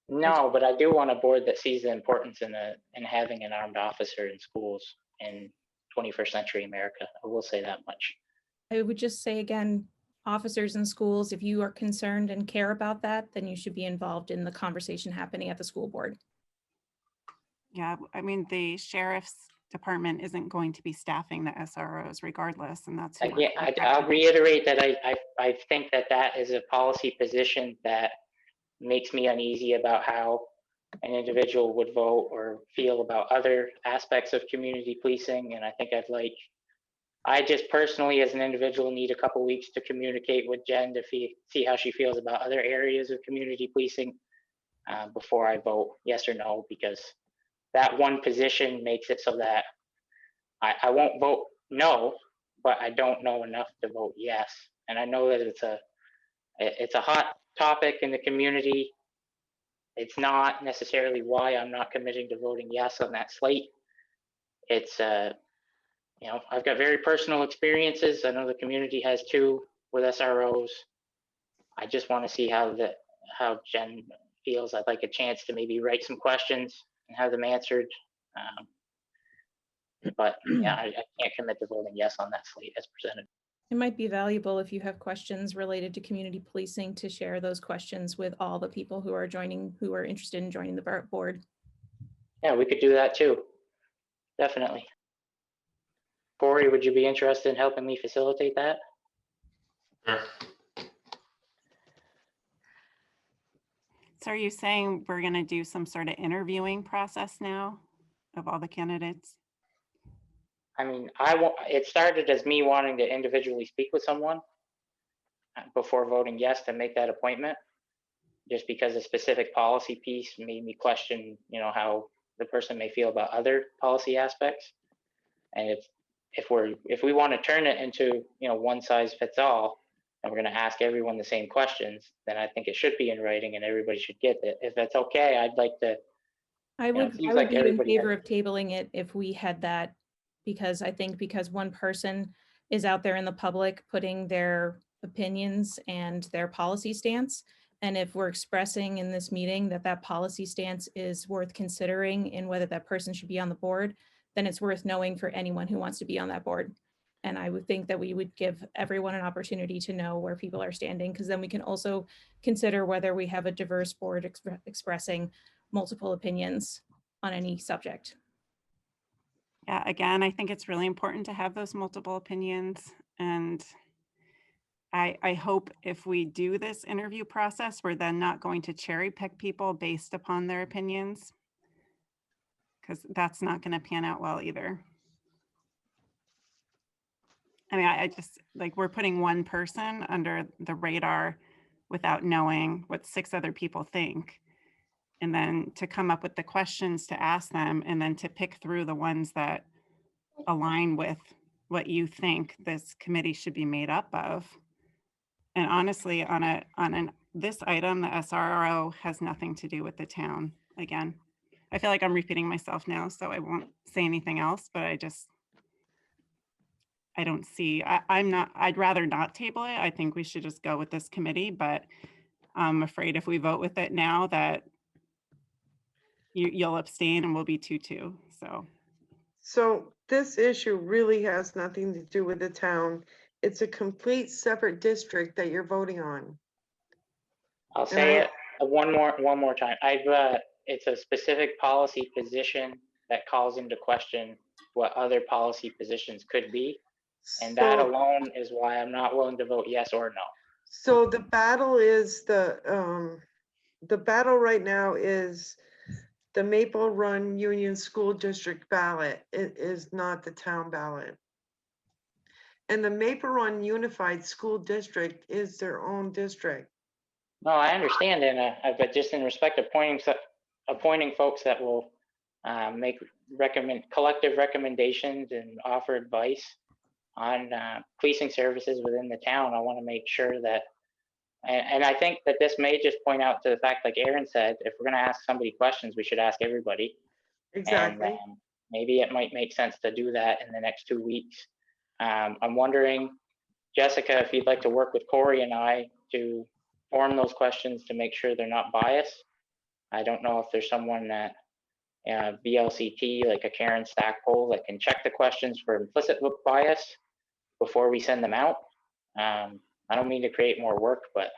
No, but I do want a board that sees the importance in having an armed officer in schools in 21st century America. I will say that much. I would just say again, officers in schools, if you are concerned and care about that, then you should be involved in the conversation happening at the school board. Yeah, I mean, the sheriff's department isn't going to be staffing the SROs regardless, and that's who Again, I'll reiterate that I think that is a policy position that makes me uneasy about how an individual would vote or feel about other aspects of community policing. And I think I just personally as an individual need a couple weeks to communicate with Jen to see how she feels about other areas of community policing before I vote yes or no, because that one position makes it so that I won't vote no, but I don't know enough to vote yes. And I know that it's a hot topic in the community. It's not necessarily why I'm not committing to voting yes on that slate. It's you know, I've got very personal experiences. I know the community has too with SROs. I just want to see how Jen feels. I'd like a chance to maybe write some questions and have them answered. But yeah, I can't commit to voting yes on that slate as presented. It might be valuable if you have questions related to community policing to share those questions with all the people who are interested in joining the board. Yeah, we could do that too. Definitely. Corey, would you be interested in helping me facilitate that? Sure. So are you saying we're going to do some sort of interviewing process now of all the candidates? I mean, it started as me wanting to individually speak with someone before voting yes to make that appointment, just because a specific policy piece made me question, you know, how the person may feel about other policy aspects. And if we want to turn it into, you know, one size fits all, and we're going to ask everyone the same questions, then I think it should be in writing and everybody should get it. If that's okay, I'd like to. I would be in favor of tabling it if we had that, because I think because one person is out there in the public putting their opinions and their policy stance, and if we're expressing in this meeting that policy stance is worth considering in whether that person should be on the board, then it's worth knowing for anyone who wants to be on that board. And I would think that we would give everyone an opportunity to know where people are standing, because then we can also consider whether we have a diverse board expressing multiple opinions on any subject. Yeah, again, I think it's really important to have those multiple opinions. And I hope if we do this interview process, we're then not going to cherry pick people based upon their opinions, because that's not going to pan out well either. I mean, I just, like, we're putting one person under the radar without knowing what 6 other people think. And then to come up with the questions to ask them, and then to pick through the ones that align with what you think this committee should be made up of. And honestly, on this item, the SRO has nothing to do with the town. Again, I feel like I'm repeating myself now, so I won't say anything else, but I don't see, I'd rather not table it. I think we should just go with this committee, but I'm afraid if we vote with it now that you'll abstain and we'll be 2-2, so. So this issue really has nothing to do with the town. It's a complete separate district that you're voting on. I'll say it one more time. It's a specific policy position that calls into question what other policy positions could be. And that alone is why I'm not willing to vote yes or no. So the battle is the battle right now is the Maple Run Union School District ballot. It is not the town ballot. And the Maple Run Unified School District is their own district. No, I understand, and but just in respect of appointing folks that will make collective recommendations and offer advice on policing services within the town, I want to make sure that, and I think that this may just point out to the fact, like Aaron said, if we're going to ask somebody questions, we should ask everybody. Exactly. And maybe it might make sense to do that in the next 2 weeks. I'm wondering, Jessica, if you'd like to work with Corey and I to form those questions to make sure they're not biased. I don't know if there's someone that VLCT, like a Karen Stackpole, that can check the questions for implicit bias before we send them out. I don't mean to create more work, but.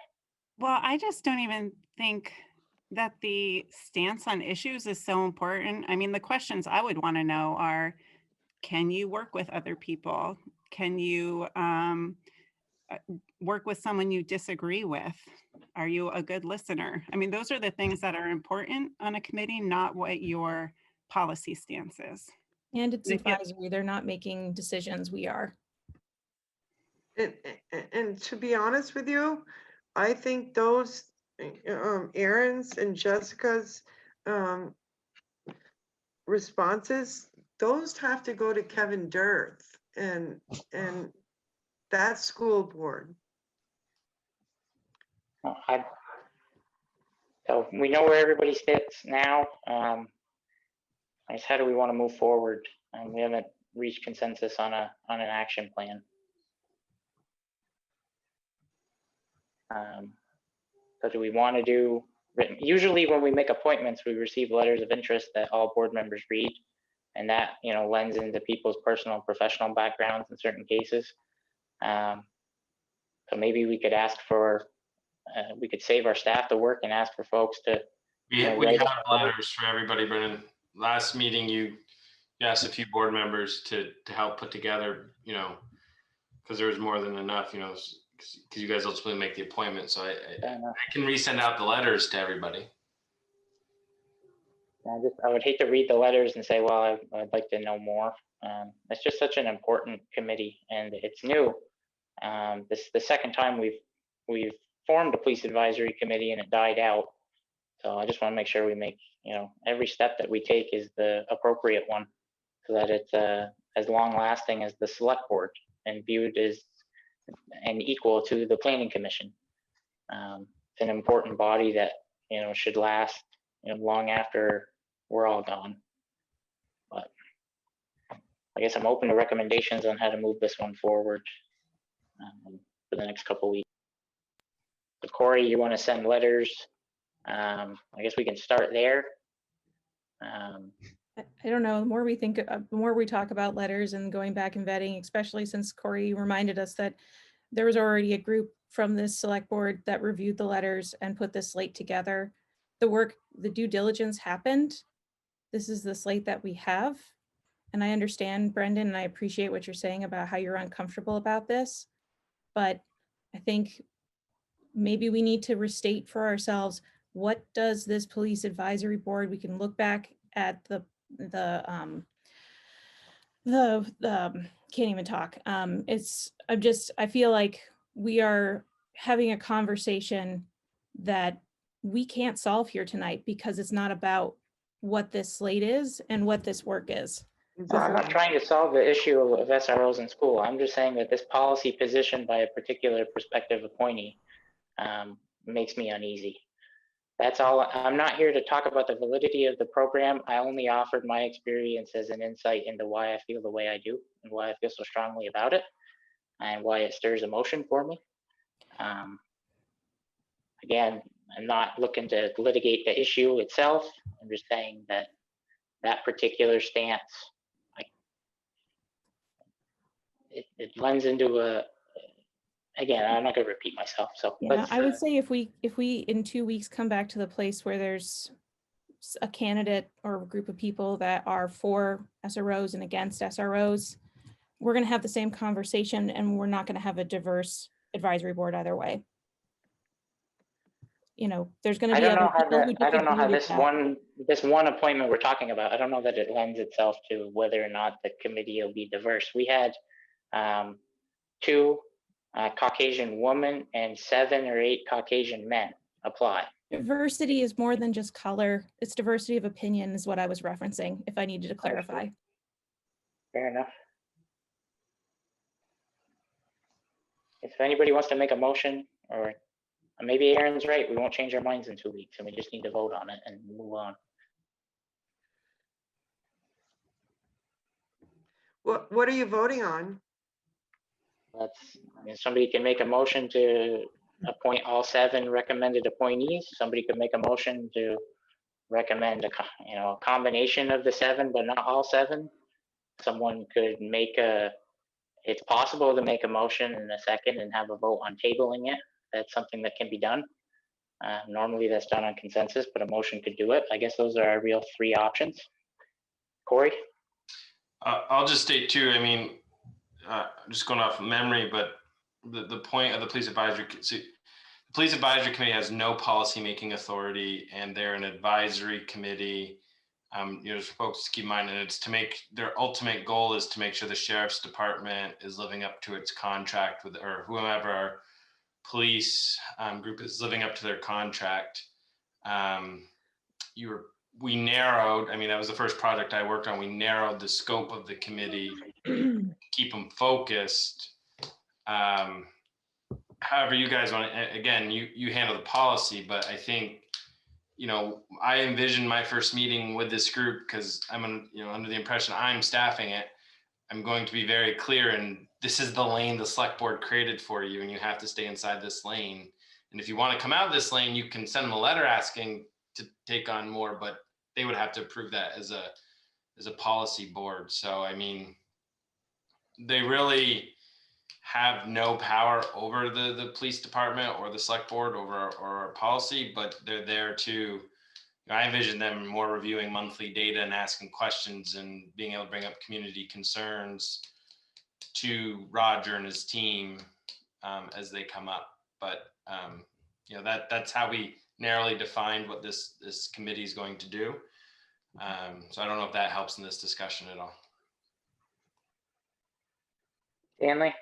Well, I just don't even think that the stance on issues is so important. I mean, the questions I would want to know are, can you work with other people? Can you work with someone you disagree with? Are you a good listener? I mean, those are the things that are important on a committee, not what your policy stance is. And it's advisory. They're not making decisions. We are. And to be honest with you, I think those Aaron's and Jessica's responses, those have to go to Kevin Dirth and that school board. So we know where everybody sits now. I guess, how do we want to move forward? We haven't reached consensus on an action plan. So do we want to do written? Usually when we make appointments, we receive letters of interest that all board members read, and that, you know, lends into people's personal and professional backgrounds in certain cases. So maybe we could ask for, we could save our staff the work and ask for folks to. We have letters for everybody, Brennan. Last meeting, you asked a few board members to help put together, you know, because there was more than enough, you know, because you guys ultimately make the appointment. So I can resend out the letters to everybody. I would hate to read the letters and say, well, I'd like to know more. It's just such an important committee, and it's new. This is the second time we've formed a police advisory committee and it died out. So I just want to make sure we make, you know, every step that we take is the appropriate one, so that it's as long lasting as the select board and viewed as and equal to the planning commission. It's an important body that, you know, should last, you know, long after we're all gone. But I guess I'm open to recommendations on how to move this one forward for the next couple of weeks. So Corey, you want to send letters? I guess we can start there. I don't know, the more we think, the more we talk about letters and going back and vetting, especially since Corey reminded us that there was already a group from this select board that reviewed the letters and put this slate together. The work, the due diligence happened. This is the slate that we have. And I understand, Brendan, and I appreciate what you're saying about how you're uncomfortable about this. But I think maybe we need to restate for ourselves, what does this police advisory board, we can look back at can't even talk. I feel like we are having a conversation that we can't solve here tonight because it's not about what this slate is and what this work is. I'm not trying to solve the issue of SROs in school. I'm just saying that this policy position by a particular prospective appointee makes me uneasy. That's all. I'm not here to talk about the validity of the program. I only offered my experience as an insight into why I feel the way I do and why I feel so strongly about it and why it stirs emotion for me. Again, I'm not looking to litigate the issue itself. I'm just saying that that particular stance, it lends into a, again, I'm not going to repeat myself. So yeah, I would say if we in 2 weeks come back to the place where there's a candidate or a group of people that are for SROs and against SROs, we're going to have the same conversation and we're not going to have a diverse advisory board either way. You know, there's going to be other people who I don't know how disagree with this one appointment we're talking about, I don't know that it lends itself to whether or not the committee will be diverse. We had 2 Caucasian women and 7 or 8 Caucasian men apply. Diversity is more than just color. It's diversity of opinion is what I was referencing, if I needed to clarify. Fair enough. If anybody wants to make a motion, or maybe Aaron's right, we won't change our minds in 2 weeks and we just need to vote on it and move on. What are you voting on? Somebody can make a motion to appoint all 7 recommended appointees. Somebody could make a motion to recommend a combination of the 7, but not all 7. Someone could make it's possible to make a motion in a second and have a vote on tabling it. That's something that can be done. Normally that's done on consensus, but a motion could do it. I guess those are our real 3 options. Corey? I'll just state too, I mean, just going off of memory, but the point of the police advisory, the police advisory committee has no policy-making authority, and they're an advisory committee. Folks to keep in mind, and it's to make, their ultimate goal is to make sure the sheriff's department is living up to its contract with, or whoever our police group is living up to their contract. We narrowed, I mean, that was the first project I worked on. We narrowed the scope of the committee, keep them focused. However you guys want to, again, you handle the policy, but I think, I envisioned my first meeting with this group because I'm under the impression I'm staffing it. I'm going to be very clear, and this is the lane the select board created for you, and you have to stay inside this lane. And if you want to come out of this lane, you can send them a letter asking to take on more, but they would have to approve that as a policy board. So, I mean, they really have no power over the police department or the select board or our policy, but they're there to, I envision them more reviewing monthly data and asking questions and being able to bring up community concerns to Roger and his team as they come up. But that's how we narrowly defined what this committee is going to do. So I don't know if that helps in this discussion at all. Stanley?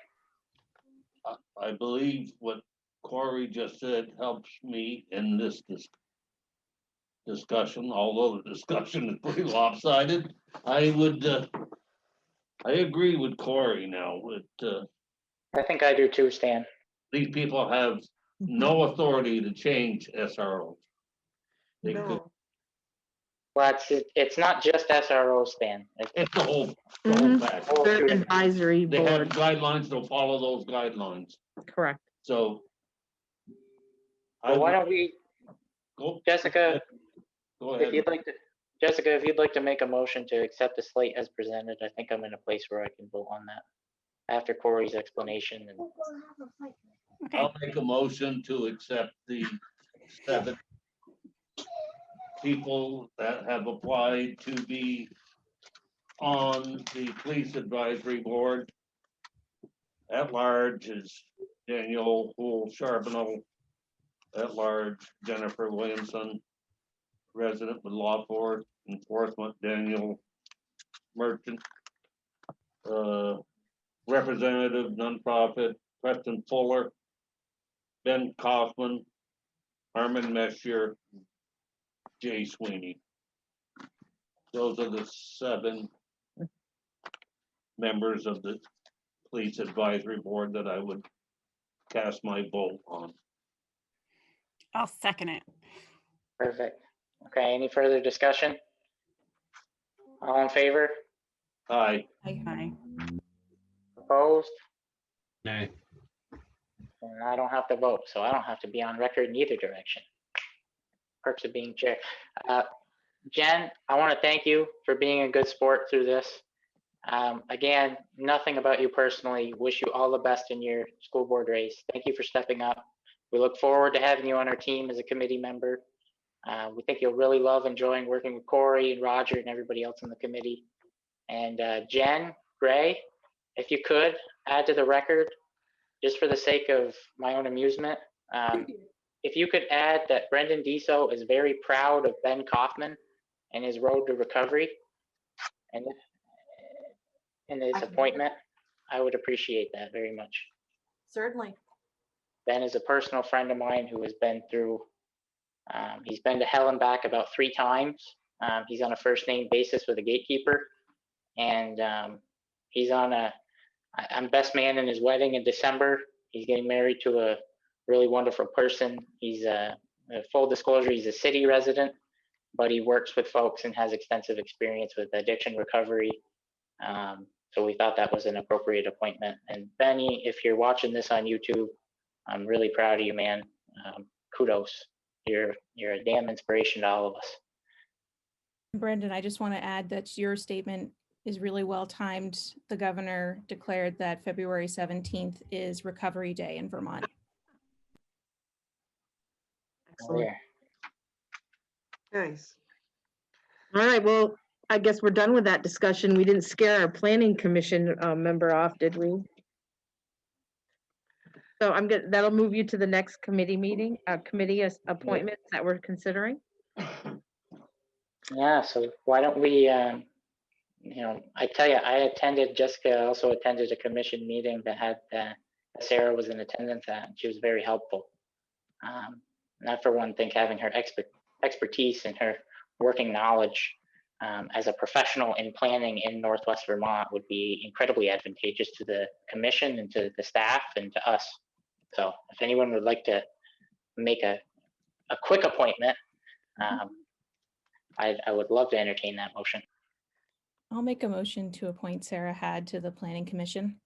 I believe what Corey just said helps me in this discussion, although the discussion is pretty lopsided. I agree with Corey now. I think I do too, Stan. These people have no authority to change SROs. They could. Well, it's not just SRO, Stan. It's the whole package. They're an advisory They have board, guidelines, they'll follow those guidelines. correct. So. Well, why don't we, Go, Jessica, go if ahead. you'd like to, Jessica, if you'd like to make a motion to accept the slate as presented, I think I'm in a place where I can vote on that after Corey's explanation. And Okay, I'll make a motion to accept the 7 people that have applied to be on the police advisory board. At large is Daniel Hool Charbonneau. At large, Jennifer Williamson. Resident with law enforcement, Daniel Merchant. Representative, nonprofit, Preston Fuller. Ben Kaufman. Armin Meshier. Jay Sweeney. Those are the 7 members of the police advisory board that I would cast my vote on. I'll second it. perfect. Okay, any further discussion? All in favor? Aye. Aye. Opposed? Nay. And I don't have to vote, so I don't have to be on record in either direction. Perks of being chair. Jen, I want to thank you for being a good sport through this. Again, nothing about you personally. Wish you all the best in your school board race. Thank you for stepping up. We look forward to having you on our team as a committee member. We think you'll really love enjoying working with Corey and Roger and everybody else on the committee. And Jen, Gray, if you could add to the record, just for the sake of my own amusement, if you could add that Brendan Deso is very proud of Ben Kaufman and his road to recovery and in his appointment, I would appreciate that very much. Certainly. Ben is a personal friend of mine who has been through, he's been to hell and back about 3 times. He's on a first name basis with a gatekeeper, and he's on I'm best man in his wedding in December. He's getting married to a really wonderful person. He's full disclosure, he's a city resident, but he works with folks and has extensive experience with addiction recovery. So we thought that was an appropriate appointment. And Benny, if you're watching this on YouTube, I'm really proud of you, man. Kudos. You're a damn inspiration to all of us. Brendan, I just want to add that your statement is really well timed. The governor declared that February 17th is Recovery Day in Vermont. Excellent. Yeah. Nice. All right, well, I guess we're done with that discussion. We didn't scare our planning commission member off, did we? So that'll move you to the next committee meeting, committee appointments that we're considering. Yeah, so why don't we, I tell you, Jessica also attended a commission meeting that had Sarah was in attendance at, and she was very helpful. And I, for one, think having her expertise and her working knowledge as a professional in planning in Northwest Vermont would be incredibly advantageous to the commission and to the staff and to us. So if anyone would like to make a quick appointment, I would love to entertain that motion. I'll make a motion to appoint Sarah Had to the Planning Commission.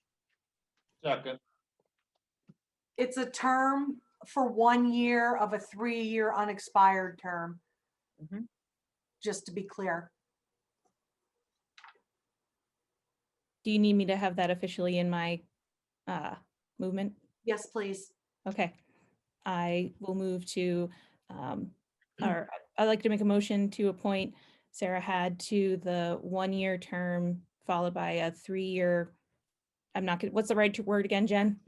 Second. It's a term for 1 year of a 3-year unexpired term. Mhm. Just to be clear. Do you need me to have that officially in my movement? Yes, please. Okay. I will move to, or I'd like to make a motion to appoint Sarah Had to the 1-year term followed by a 3-year, I'm not gonna, what's the right word again, Jen?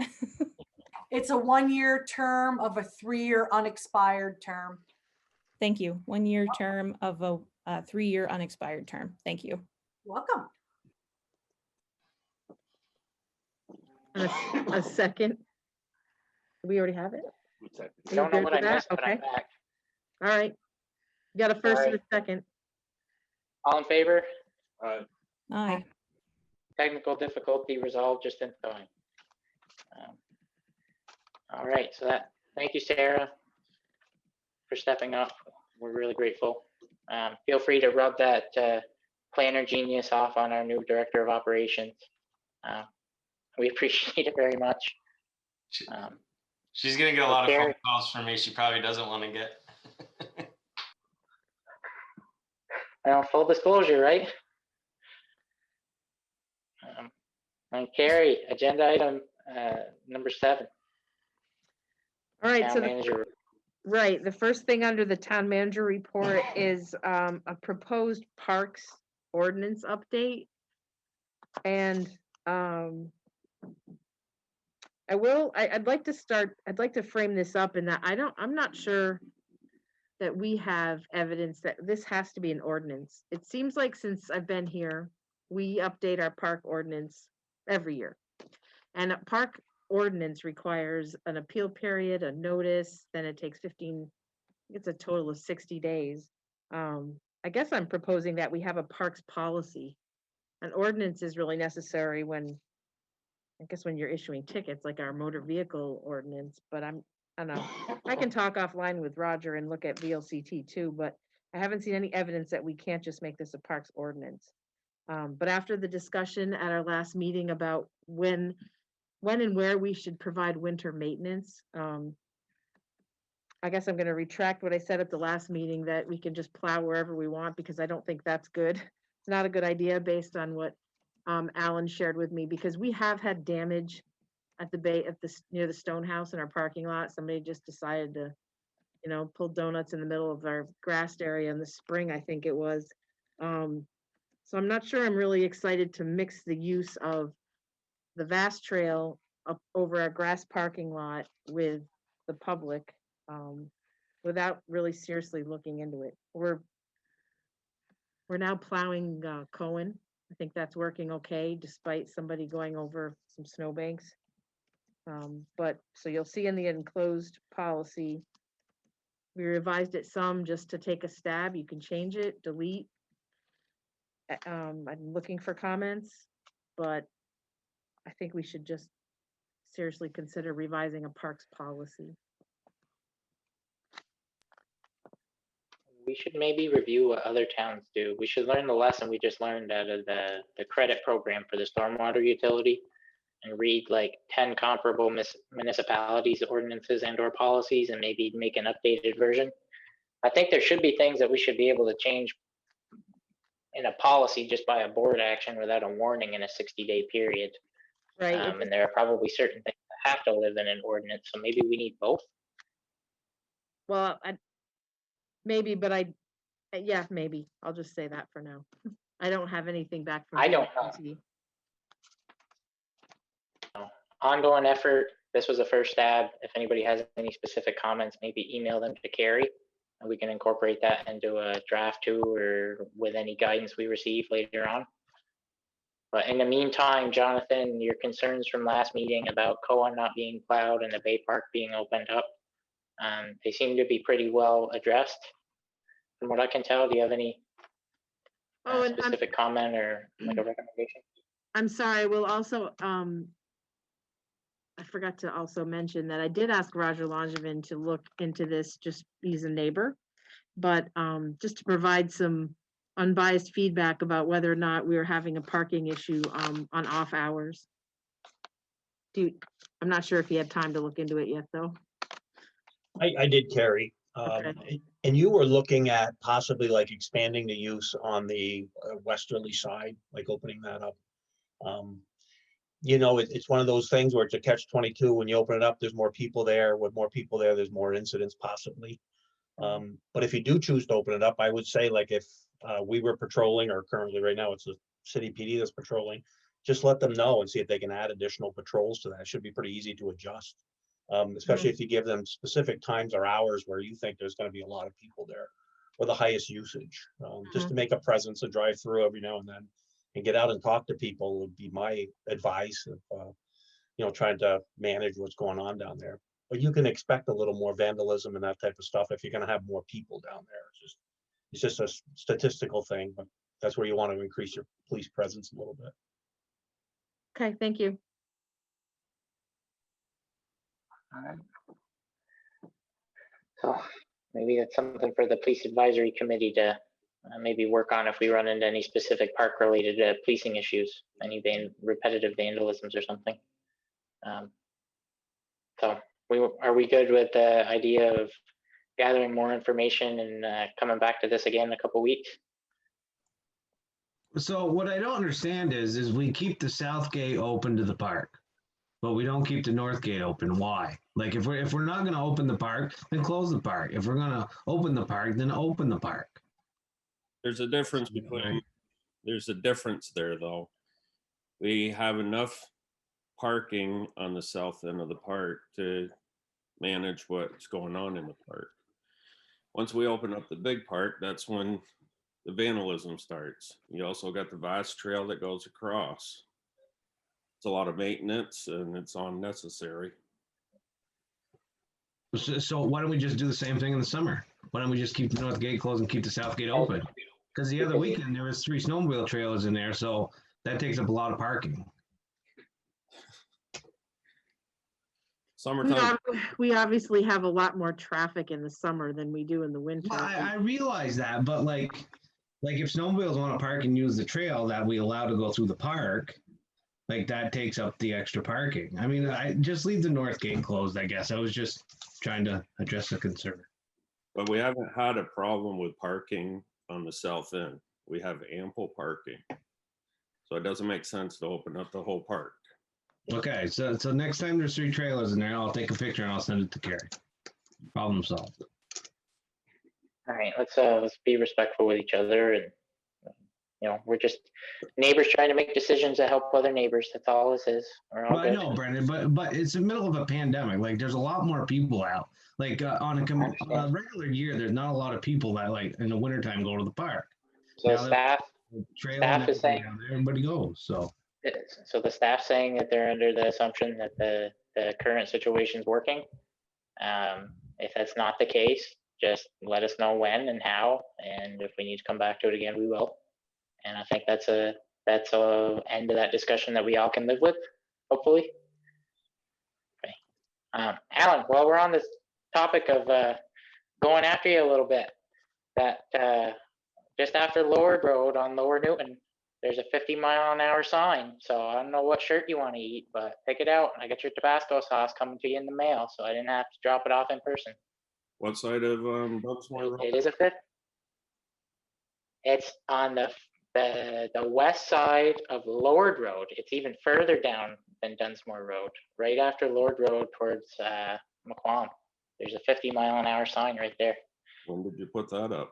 It's a 1-year term of a 3-year unexpired term. Thank you. 1-year term of a 3-year unexpired term. Thank you. Welcome. A second. We already have it? Second. Are you Don't know good what with I that? missed, but I'm Okay. back. All right. You got a first and a Sorry. second. All in favor? Aye. Aye. Technical difficulty resolved just in time. All right, so thank you, Sarah, for stepping up. We're really grateful. Feel free to rub that planner genius off on our new director of operations. We appreciate it very much. She's gonna get a lot of Okay. phone calls from me. She probably doesn't want to get. Well, full disclosure, right? And Carrie, agenda item number 7, All right, town so manager. right, the first thing under the town manager report is a proposed parks ordinance update. And I'd like to frame this up in that I'm not sure that we have evidence that this has to be an ordinance. It seems like since I've been here, we update our park ordinance every year. And a park ordinance requires an appeal period, a notice, then it takes 15, it's a total of 60 days. I guess I'm proposing that we have a parks policy. An ordinance is really necessary when, I guess when you're issuing tickets, like our motor vehicle ordinance, but I don't know. I can talk offline with Roger and look at VLCT too, but I haven't seen any evidence that we can't just make this a parks ordinance. But after the discussion at our last meeting about when and where we should provide winter maintenance, I guess I'm gonna retract what I said at the last meeting, that we can just plow wherever we want, because I don't think that's good. It's not a good idea based on what Alan shared with me, because we have had damage at the near the stone house in our parking lot. Somebody just decided to, pull donuts in the middle of our grassed area in the spring, I think it was. So I'm not sure I'm really excited to mix the use of the vast trail up over our grass parking lot with the public, without really seriously looking into it. We're now plowing Cohen. I think that's working okay, despite somebody going over some snowbanks. But so you'll see in the enclosed policy, we revised it some just to take a stab. You can change it, delete. I'm looking for comments, but I think we should just seriously consider revising a parks policy. We should maybe review what other towns do. We should learn the lesson we just learned out of the credit program for the stormwater utility, and read like 10 comparable municipalities ordinances and or policies, and maybe make an updated version. I think there should be things that we should be able to change in a policy just by a board action without a warning in a 60-day period. Right. And there are probably certain things that have to live in an ordinance, so maybe we need both. Well, maybe, but yeah, maybe. I'll just say that for now. I don't have anything back from. I don't know. Ongoing effort. This was a first stab. If anybody has any specific comments, maybe email them to Carrie, and we can incorporate that into a draft too, or with any guidance we receive later on. But in the meantime, Jonathan, your concerns from last meeting about Cohen not being plowed and the Bay Park being opened up, they seem to be pretty well addressed. From what I can tell, do you have any specific comment or like a recommendation? I'm sorry, we'll also, I forgot to also mention that I did ask Roger Langevin to look into this, just he's a neighbor, but just to provide some unbiased feedback about whether or not we were having a parking issue on off hours. I'm not sure if he had time to look into it yet, though. I did, Carrie. Okay. And you were looking at possibly like expanding the use on the westerly side, like opening that up. It's one of those things where it's a catch-22. When you open it up, there's more people there. With more people there, there's more incidents possibly. But if you do choose to open it up, I would say, like, if we were patrolling, or currently right now it's the city PD that's patrolling, just let them know and see if they can add additional patrols to that. It should be pretty easy to adjust, especially if you give them specific times or hours where you think there's going to be a lot of people there or the highest usage, just to make a presence, to drive through every now and then and get out and talk to people would be my advice of, trying to manage what's going on down there. But you can expect a little more vandalism and that type of stuff if you're going to have more people down there. It's just a statistical thing, but that's where you want to increase your police presence a little bit. Okay, thank you. All right. So maybe that's something for the police advisory committee to maybe work on if we run into any specific park related policing issues, any repetitive vandalisms or something. So are we good with the idea of gathering more information and coming back to this again in a couple weeks? So what I don't understand is we keep the south gate open to the park, but we don't keep the north gate open. Why? Like if we're not gonna open the park, then close the park. If we're gonna open the park, then open the park. There's a difference between, there's a difference there though. We have enough parking on the south end of the park to manage what's going on in the park. Once we open up the big park, that's when the vandalism starts. You also got the vast trail that goes across. It's a lot of maintenance and it's unnecessary. So why don't we just do the same thing in the summer? Why don't we just keep the north gate closed and keep the south gate open? Because the other weekend there was 3 snowmobile trailers in there, so that takes up a lot of parking. Summertime. We obviously have a lot more traffic in the summer than we do in the winter. Well, I realize that, but like if snowmobiles want to park and use the trail that we allow to go through the park, like that takes up the extra parking. I mean, I just leave the north gate closed, I guess. I was just trying to address the concern. But we haven't had a problem with parking on the south end. We have ample parking. So it doesn't make sense to open up the whole park. Okay, so next time there's 3 trailers in there, I'll take a picture and I'll send it to Carrie. Problem solved. All right, let's be respectful with each other, and we're just neighbors trying to make decisions that help other neighbors. That's all this is. We're all Well, I good. know, Brendan, but it's the middle of a pandemic. Like, there's a lot more people out. Like on a regular year, there's not a lot of people that like in the wintertime go to the park. So Now, staff is saying down there, everybody goes. So the staff saying that they're under the assumption that the current situation is working. If that's not the case, just let us know when and how, and if we need to come back to it again, we will. And I think that's a end to that discussion that we all can live with, hopefully. Okay. Alan, while we're on this topic of going after you a little bit, that just after Lower Road on Lower Newton, there's a 50-mile-an-hour sign. So I don't know what shirt you want to eat, but pick it out. I got your Tabasco sauce coming to you in the mail, so I didn't have to drop it off in person. What side of Dunsmore Road? It is a fit. It's on the west side of Lord Road. It's even further down than Dunsmore Road, right after Lord Road towards McQuam. There's a 50-mile-an-hour sign right there. When did you put that up?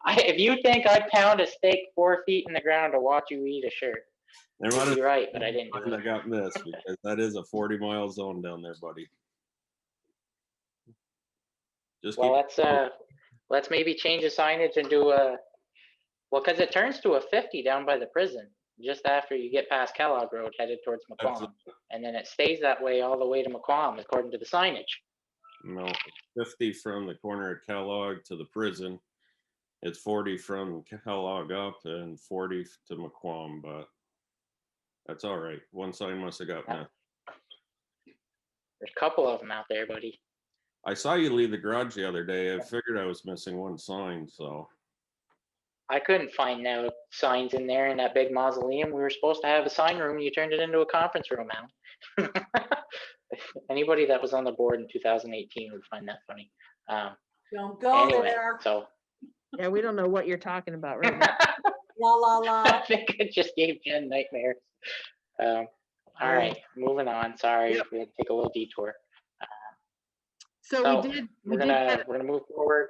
If you think I'd pound a steak 4 feet in the ground to watch you eat a shirt, you're right, but I didn't do I it. got missed because that is a 40-mile zone down there, buddy. Just Well, keep let's maybe change the signage and do a, well, because it turns to a 50 down by the prison, just after you get past Kellogg Road headed towards McQuam. And then it stays that way all the way to McQuam, according to the signage. No, 50 from the corner of Kellogg to the prison. It's 40 from Kellogg up and 40 to McQuam, but that's all right. One sign must have got missed. There's a couple of them out there, buddy. I saw you leave the garage the other day. I figured I was missing one sign, so. I couldn't find no signs in there in that big mausoleum. We were supposed to have a sign room. You turned it into a conference room, Alan. Anybody that was on the board in 2018 would find that funny. Don't go Anyway, there. so Yeah, we don't know what you're talking about right now. La la la. I think it just gave Jen nightmares. All right, moving on. Sorry, we had to take a little detour. So we're gonna move forward.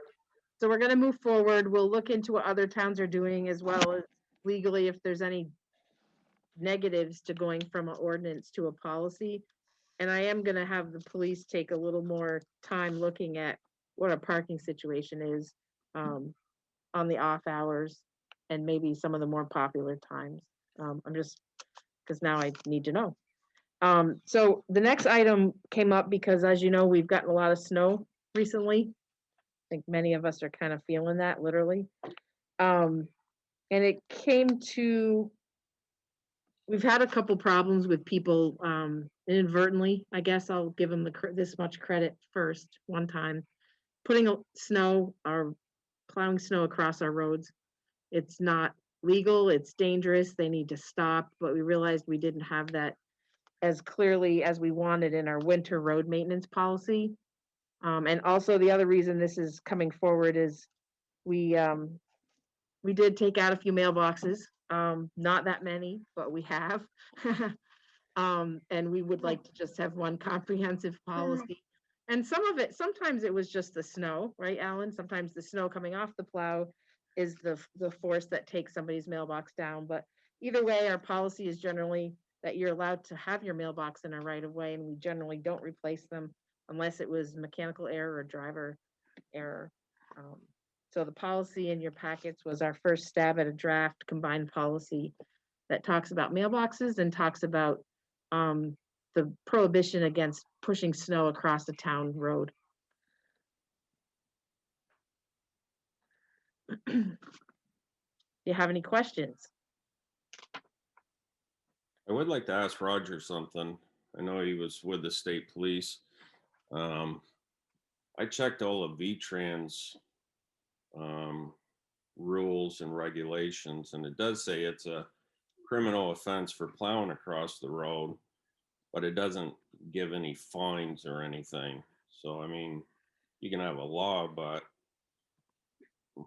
So we're gonna move forward. We'll look into what other towns are doing as well as legally if there's any negatives to going from an ordinance to a policy. And I am gonna have the police take a little more time looking at what a parking situation is on the off hours and maybe some of the more popular times. I'm just, because now I need to know. So the next item came up because, as you know, we've gotten a lot of snow recently. I think many of us are kind of feeling that literally. And it came to, we've had a couple problems with people inadvertently, I guess I'll give them this much credit first, one time, putting snow or plowing snow across our roads. It's not legal, it's dangerous, they need to stop, but we realized we didn't have that as clearly as we wanted in our winter road maintenance policy. And also the other reason this is coming forward is We did take out a few mailboxes, not that many, but we have. And we would like to just have one comprehensive policy. And some of it, sometimes it was just the snow, right, Alan? Sometimes the snow coming off the plow is the force that takes somebody's mailbox down. But either way, our policy is generally that you're allowed to have your mailbox in a right of way, and we generally don't replace them unless it was mechanical error or driver error. So the policy in your packets was our first stab at a draft combined policy that talks about mailboxes and talks about the prohibition against pushing snow across a town road. Do you have any questions? I would like to ask Roger something. I know he was with the state police. I checked all of VTrans rules and regulations, and it does say it's a criminal offense for plowing across the road, but it doesn't give any fines or anything. So, I mean, you can have a law, but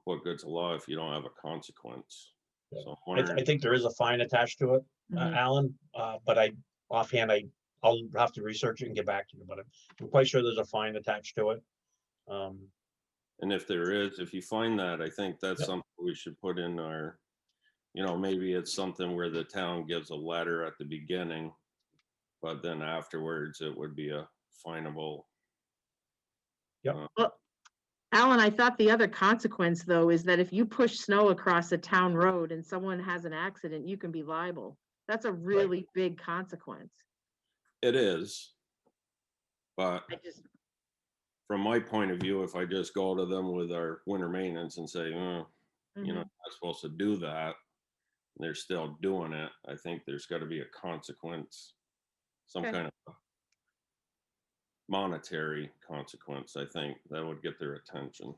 what good's a law if you don't have a consequence? So I'm I wondering, think there is a fine attached to it, Mhm. Alan, but offhand, I'll have to research it and get back to you, but I'm quite sure there's a fine attached to it. and if there is, if you find that, I think that's Yep. something we should put in our, maybe it's something where the town gives a letter at the beginning, but then afterwards it would be a finable. Yep. Well, Alan, I thought the other consequence, though, is that if you push snow across a town road and someone has an accident, you can be liable. That's a really big consequence. It is. But I just, from my point of view, if I just go to them with our winter maintenance and say, you're not supposed to do that, and they're still doing it, I think there's got to be a consequence, some Okay. kind of monetary consequence. I think that would get their attention.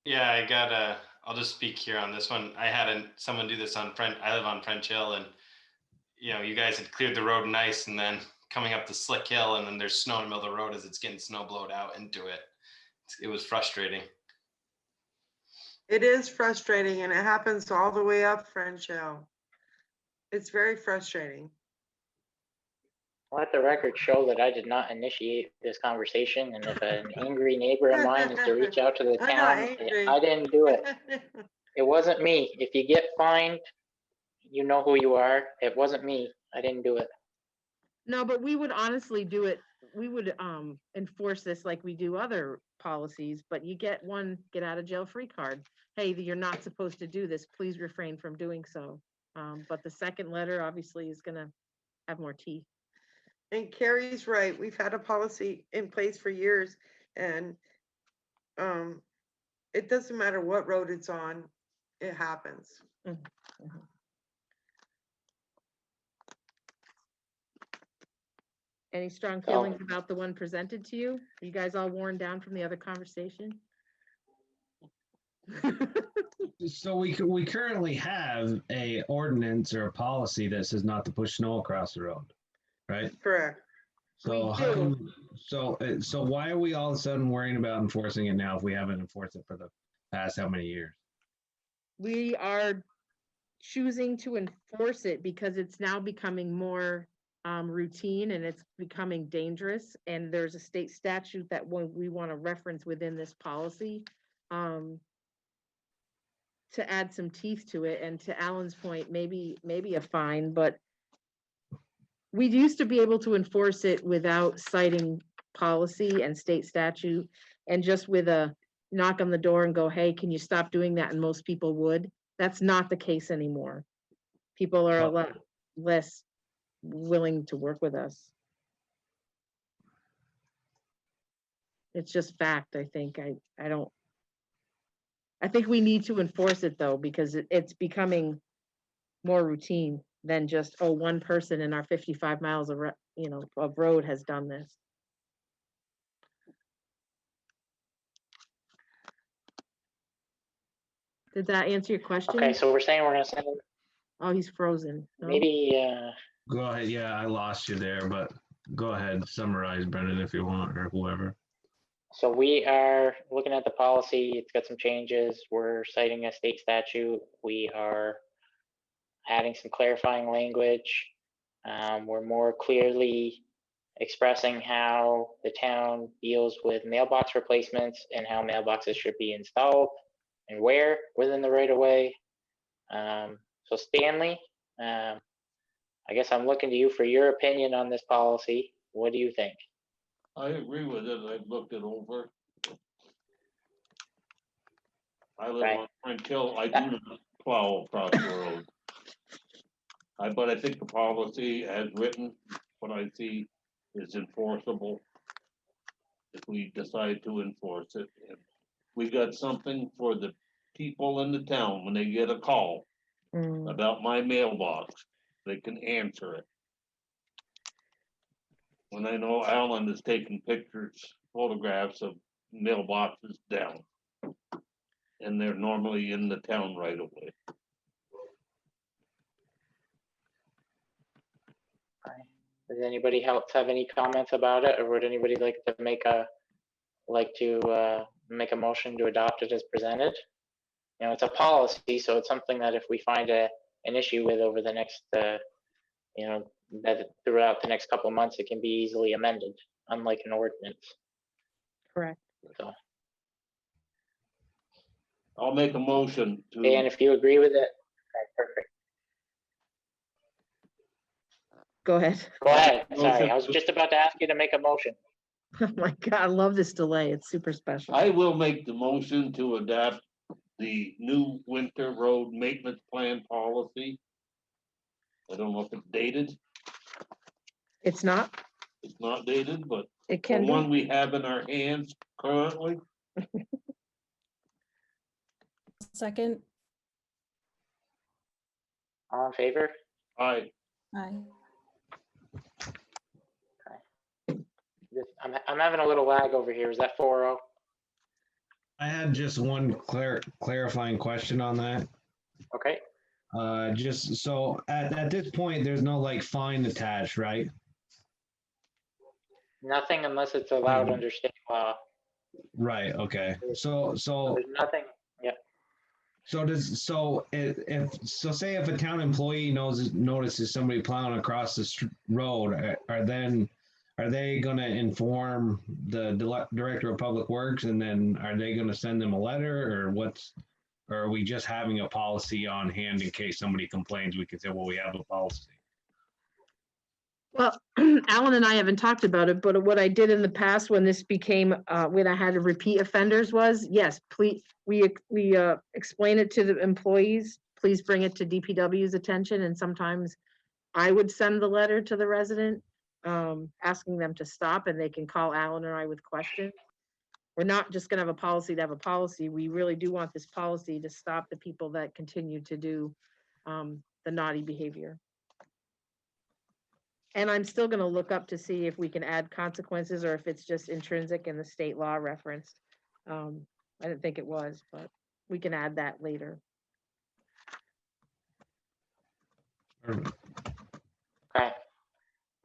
Yeah, I'll just speak here on this one. I had someone do this on I live on French Hill, and you guys had cleared the road nice, and then coming up the slick hill, and then there's snow in the middle of the road as it's getting snow blowed out into it. It was frustrating. It is frustrating, and it happens all the way up French Hill. It's very frustrating. Let the record show that I did not initiate this conversation, and if an angry neighbor of mine is to reach out to the I'm not town, angry. I didn't do it. It wasn't me. If you get fined, you know who you are. It wasn't me. I didn't do it. no, but we would honestly do it. We would enforce this like we do other policies, but you get one get out of jail free card. Hey, you're not supposed to do this. Please refrain from doing so. But the second letter obviously is gonna have more teeth. And Carrie's right. We've had a policy in place for years, and it doesn't matter what road it's on, it happens. Any strong feelings about the one presented to you? Are you guys all worn down from the other conversation? So we currently have a ordinance or a policy that says not to push snow across the road, right? Correct. So We how do. come, so why are we all of a sudden worrying about enforcing it now if we haven't enforced it for the past how many years? We are choosing to enforce it because it's now becoming more routine and it's becoming dangerous. And there's a state statute that we want to reference within this policy to add some teeth to it. And to Alan's point, maybe a fine, but we used to be able to enforce it without citing policy and state statute and just with a knock on the door and go, hey, can you stop doing that? And most people would. That's not the case anymore. People are a lot less willing to work with us. It's just fact, I think. I think we need to enforce it though, because it's becoming more routine than just, oh, one person in our 55 miles of road has done this. Did that answer your question? Okay, so we're saying we're gonna send it, Oh, he's frozen. No? maybe, Go ahead. Yeah, I lost you there, but go ahead. Summarize, Brendan, if you want, or whoever. So we are looking at the policy. It's got some changes. We're citing a state statute. We are adding some clarifying language. We're more clearly expressing how the town deals with mailbox replacements and how mailboxes should be installed and where within the right of way. So Stanley, I guess I'm looking to you for your opinion on this policy. What do you think? I agree with it. I've looked it over. I live Right. on Rink Hill. I do not plow across the road. But I think the policy as written, what I see is enforceable. If we decide to enforce it, and we got something for the people in the town when they get a call Mm. about my mailbox, they can answer it. When I know Alan is taking pictures, photographs of mailboxes down. And they're normally in the town right away. Does anybody else have any comments about it, or would anybody like to make a motion to adopt it as presented? You know, it's a policy, so it's something that if we find an issue with over the next, you know, that throughout the next couple of months, it can be easily amended, unlike an ordinance. Correct. So, I'll make a motion to. and if you agree with it, okay, perfect. Go ahead. Go ahead. Sorry, Motion I was to- just about to ask you to make a motion. Oh my God, I love this delay. It's super special. I will make the motion to adapt the new winter road maintenance plan policy. I don't know if it's dated. It's not, It's not dated, but it the can one be. we have in our hands currently. Second. All in favor? I Aye. I'm having a little lag over here. Is that 4-0? I had just one clarifying question on that. Okay. Just so at this point, there's no like fine attached, right? Nothing unless it's allowed under state law. Right, okay. So There's nothing. Yeah. Say if a town employee notices somebody plowing across the road, are they gonna inform the director of public works, and then are they gonna send them a letter, or are we just having a policy on hand in case somebody complains? We can say, well, we have a policy. Well, Alan and I haven't talked about it, but what I did in the past when this became, when I had repeat offenders was, yes, please, we explain it to the employees, please bring it to DPW's attention, and sometimes I would send the letter to the resident, asking them to stop, and they can call Alan or I with questions. We're not just gonna have a policy to have a policy. We really do want this policy to stop the people that continue to do the naughty behavior. And I'm still gonna look up to see if we can add consequences or if it's just intrinsic in the state law referenced. I didn't think it was, but we can add that later. Okay.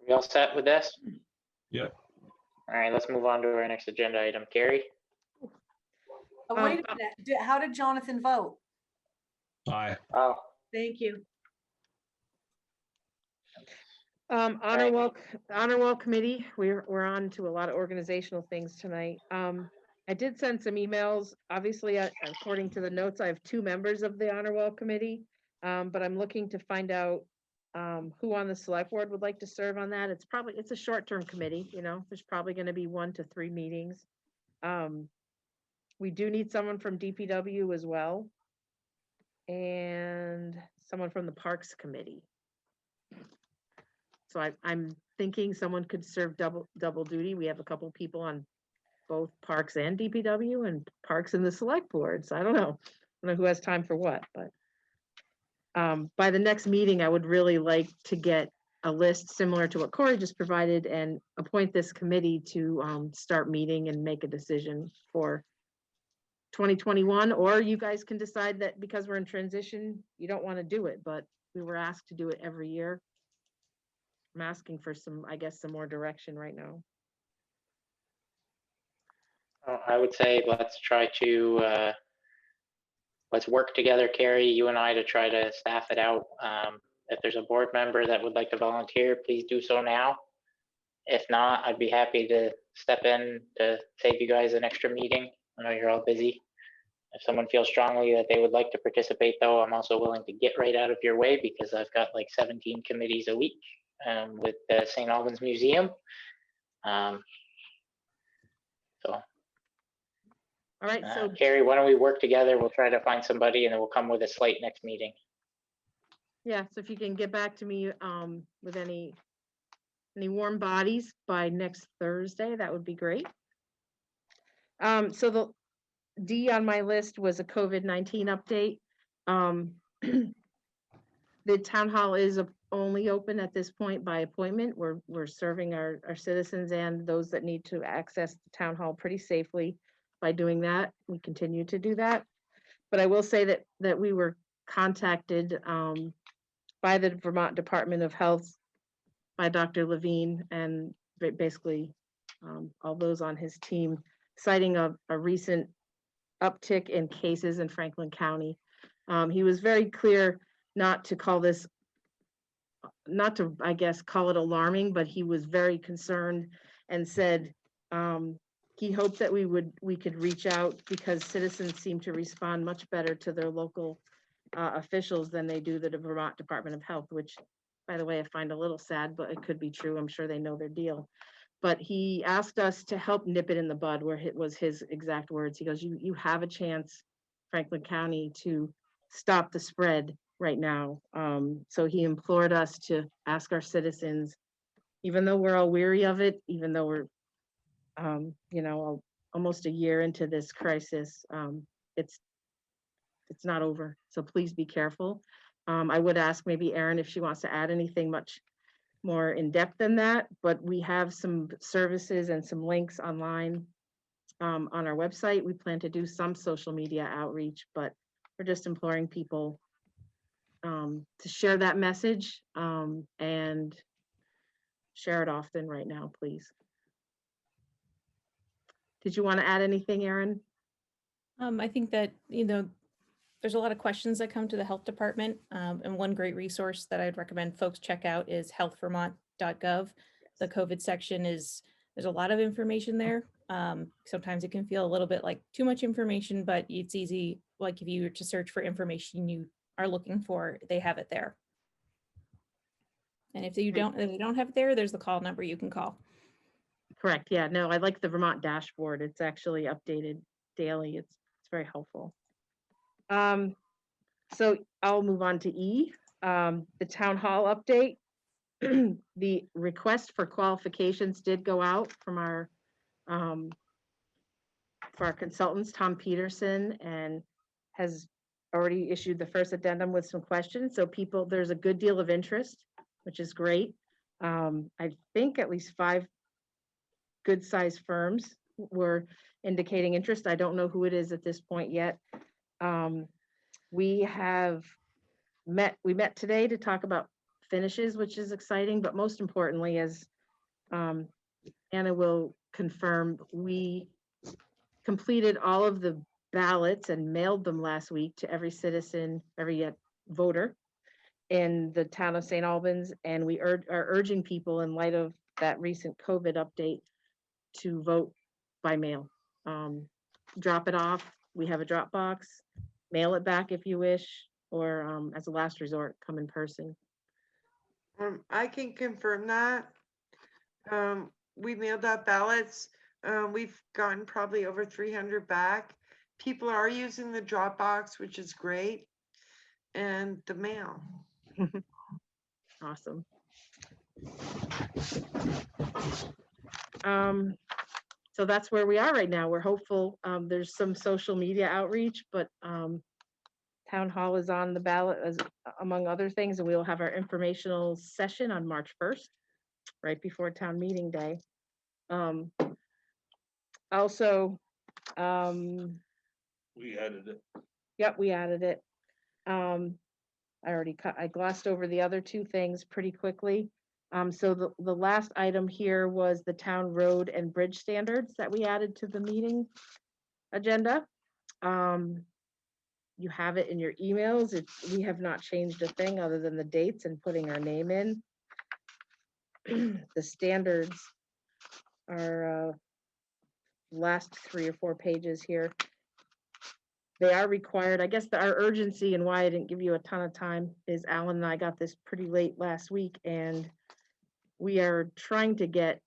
We all set with this? Yep. All right, let's move on to our next agenda item. Carrie? Oh, wait a minute. How did Jonathan vote? Aye. Oh, Thank you. Honor Wall Committee, we're on to a lot of organizational things tonight. I did send some emails. Obviously, according to the notes, I have 2 members of the Honor Wall Committee. But I'm looking to find out who on the select board would like to serve on that. It's a short-term committee, you know, there's probably gonna be 1 to 3 meetings. We do need someone from DPW as well. And someone from the Parks Committee. So I'm thinking someone could serve double duty. We have a couple people on both Parks and DPW, and Parks and the Select Board. So I don't know who has time for what, but by the next meeting, I would really like to get a list similar to what Corey just provided and appoint this committee to start meeting and make a decision for 2021, or you guys can decide that because we're in transition, you don't want to do it, but we were asked to do it every year. I'm asking for some more direction right now. I would say let's try to, let's work together, Carrie, you and I, to try to staff it out. If there's a board member that would like to volunteer, please do so now. If not, I'd be happy to step in to save you guys an extra meeting. I know you're all busy. If someone feels strongly that they would like to participate, though, I'm also willing to get right out of your way because I've got like 17 committees a week with the St. Albans Museum. So, All right, so Carrie, why don't we work together? We'll try to find somebody and then we'll come with a slate next meeting. yeah, so if you can get back to me with any warm bodies by next Thursday, that would be great. So the D on my list was a COVID-19 update. The town hall is only open at this point by appointment. We're serving our citizens and those that need to access the town hall pretty safely by doing that. We continue to do that. But I will say that we were contacted by the Vermont Department of Health, by Dr. Levine, and basically all those on his team, citing a recent uptick in cases in Franklin County. He was very clear not to call this, not to, I guess, call it alarming, but he was very concerned and said he hoped that we could reach out because citizens seem to respond much better to their local officials than they do the Vermont Department of Health, which, by the way, I find a little sad, but it could be true. I'm sure they know their deal. But he asked us to help nip it in the bud, where it was his exact words. He goes, you have a chance, Franklin County, to stop the spread right now. So he implored us to ask our citizens, even though we're all weary of it, even though we're, almost a year into this crisis, it's not over. So please be careful. I would ask maybe Erin if she wants to add anything much more in depth than that, but we have some services and some links online on our website. We plan to do some social media outreach, but we're just imploring people to share that message and share it often right now, please. Did you want to add anything, Erin? I think that, there's a lot of questions that come to the health department. And one great resource that I'd recommend folks check out is healthvermont.gov. The COVID section there's a lot of information there. Sometimes it can feel a little bit like too much information, but it's easy. Like if you were to search for information you are looking for, they have it there. And if they don't have it there, there's the call number you can call. Correct. Yeah, no, I like the Vermont dashboard. It's actually updated daily. It's very helpful. So I'll move on to E, the town hall update. The request for qualifications did go out from our for our consultants, Tom Peterson, and has already issued the first addendum with some questions. So there's a good deal of interest, which is great. I think at least 5 good sized firms were indicating interest. I don't know who it is at this point yet. We met today to talk about finishes, which is exciting, but most importantly, as Anna will confirm, we completed all of the ballots and mailed them last week to every citizen, every voter in the town of St. Albans, and we are urging people, in light of that recent COVID update, to vote by mail. Drop it off. We have a drop box. Mail it back if you wish, or as a last resort, come in person. I can confirm that. We mailed out ballots. We've gotten probably over 300 back. People are using the drop box, which is great, and the mail. Awesome. So that's where we are right now. We're hopeful. There's some social media outreach, but town hall is on the ballot as among other things, and we will have our informational session on March 1st, right before town meeting day. Also, We added it. yep, we added it. I glossed over the other 2 things pretty quickly. So the last item here was the town road and bridge standards that we added to the meeting agenda. You have it in your emails. We have not changed a thing other than the dates and putting our name in. The standards are last 3 or 4 pages here. They are required. I guess our urgency and why I didn't give you a ton of time is Alan and I got this pretty late last week, and we are trying to get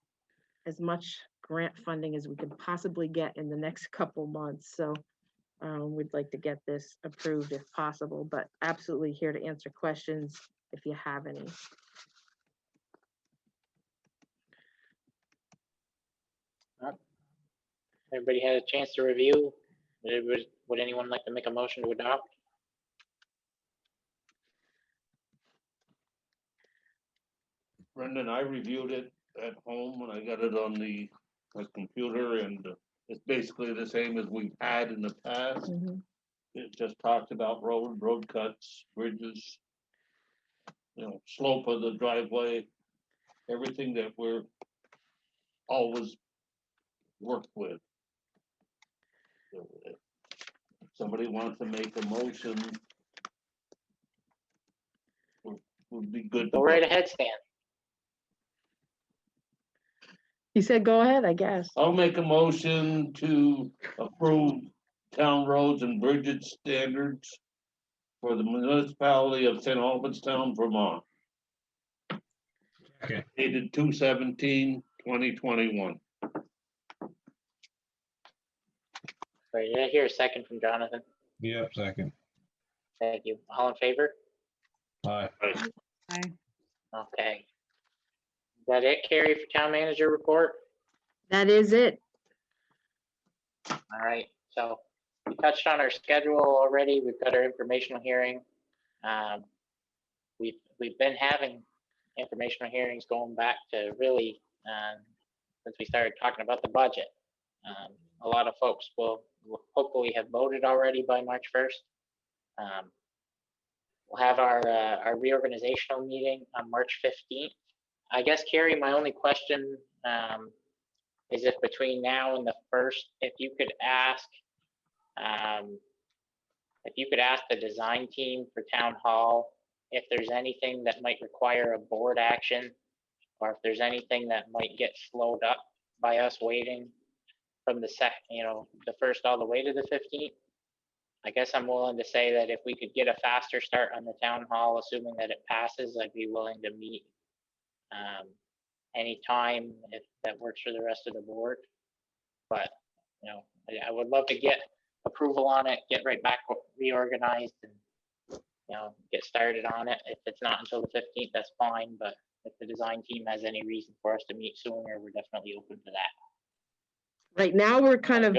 as much grant funding as we could possibly get in the next couple months. So we'd like to get this approved if possible, but absolutely here to answer questions if you have any. Everybody had a chance to review. Would anyone like to make a motion to adopt? Brendan, I reviewed it at home when I got it on my computer, and it's basically the same as we've had in the past. Mhm. It just talks about road cuts, bridges, slope of the driveway, everything that we're always worked with. So, if somebody wants to make a motion, would be good. Go right ahead, Stan. He said, go ahead, I guess. I'll make a motion to approve town roads and bridges standards for the municipality of St. Albans Town, Vermont. Okay. Dated 2/17/2021. Right, did I hear a second from Jonathan? Yep, second. Thank you. All in favor? Aye. Aye. Okay. Is that it, Carrie, for town manager report? That is it. All right, so we touched on our schedule already. We've got our informational hearing. We've been having informational hearings going back to really since we started talking about the budget. A lot of folks will hopefully have voted already by March 1st. We'll have our reorganizational meeting on March 15th. I guess, Carrie, my only question is if between now and the 1st, if you could ask the design team for town hall if there's anything that might require a board action, or if there's anything that might get slowed up by us waiting from the 1st all the way to the 15th. I guess I'm willing to say that if we could get a faster start on the town hall, assuming that it passes, I'd be willing to meet anytime if that works for the rest of the board. But I would love to get approval on it, get right back reorganized, and get started on it. If it's not until the 15th, that's fine. But if the design team has any reason for us to meet sooner, we're definitely open to that. Right now, we're kind of,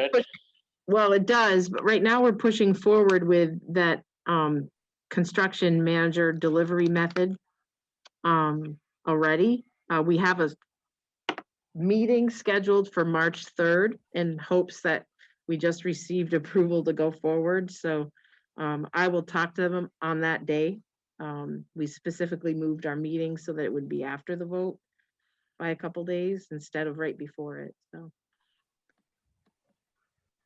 well, it does, but right now we're pushing forward with that construction manager delivery method already. We have a meeting scheduled for March 3rd in hopes that we just received approval to go forward. So I will talk to them on that day. We specifically moved our meeting so that it would be after the vote by a couple days instead of right before it. So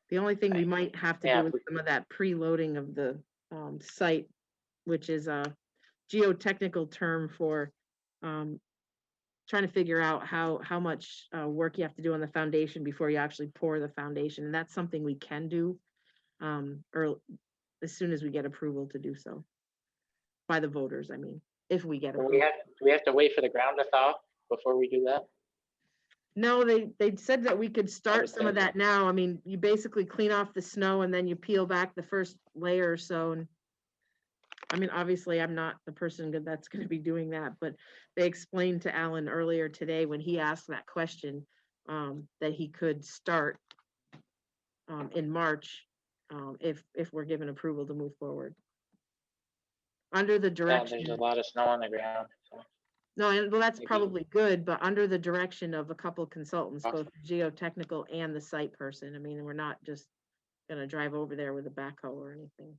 the only thing we might have to do is some of that preloading of the site, which is a geotechnical term for trying to figure out how much work you have to do on the foundation before you actually pour the foundation. And that's something we can do or as soon as we get approval to do so by the voters. I mean, if we get approval. Do we have to wait for the ground to thaw before we do that? No, they said that we could start some of that now. I mean, you basically clean off the snow and then you peel back the first layer or so. And I mean, obviously I'm not the person that's going to be doing that, but they explained to Alan earlier today when he asked that question that he could start in March if we're given approval to move forward. Under the direction. There's a lot of snow on the ground. So. No, well, that's probably good, but under the direction of a couple of consultants, both geotechnical and the site person. I mean, we're not just gonna drive over there with a backhoe or anything.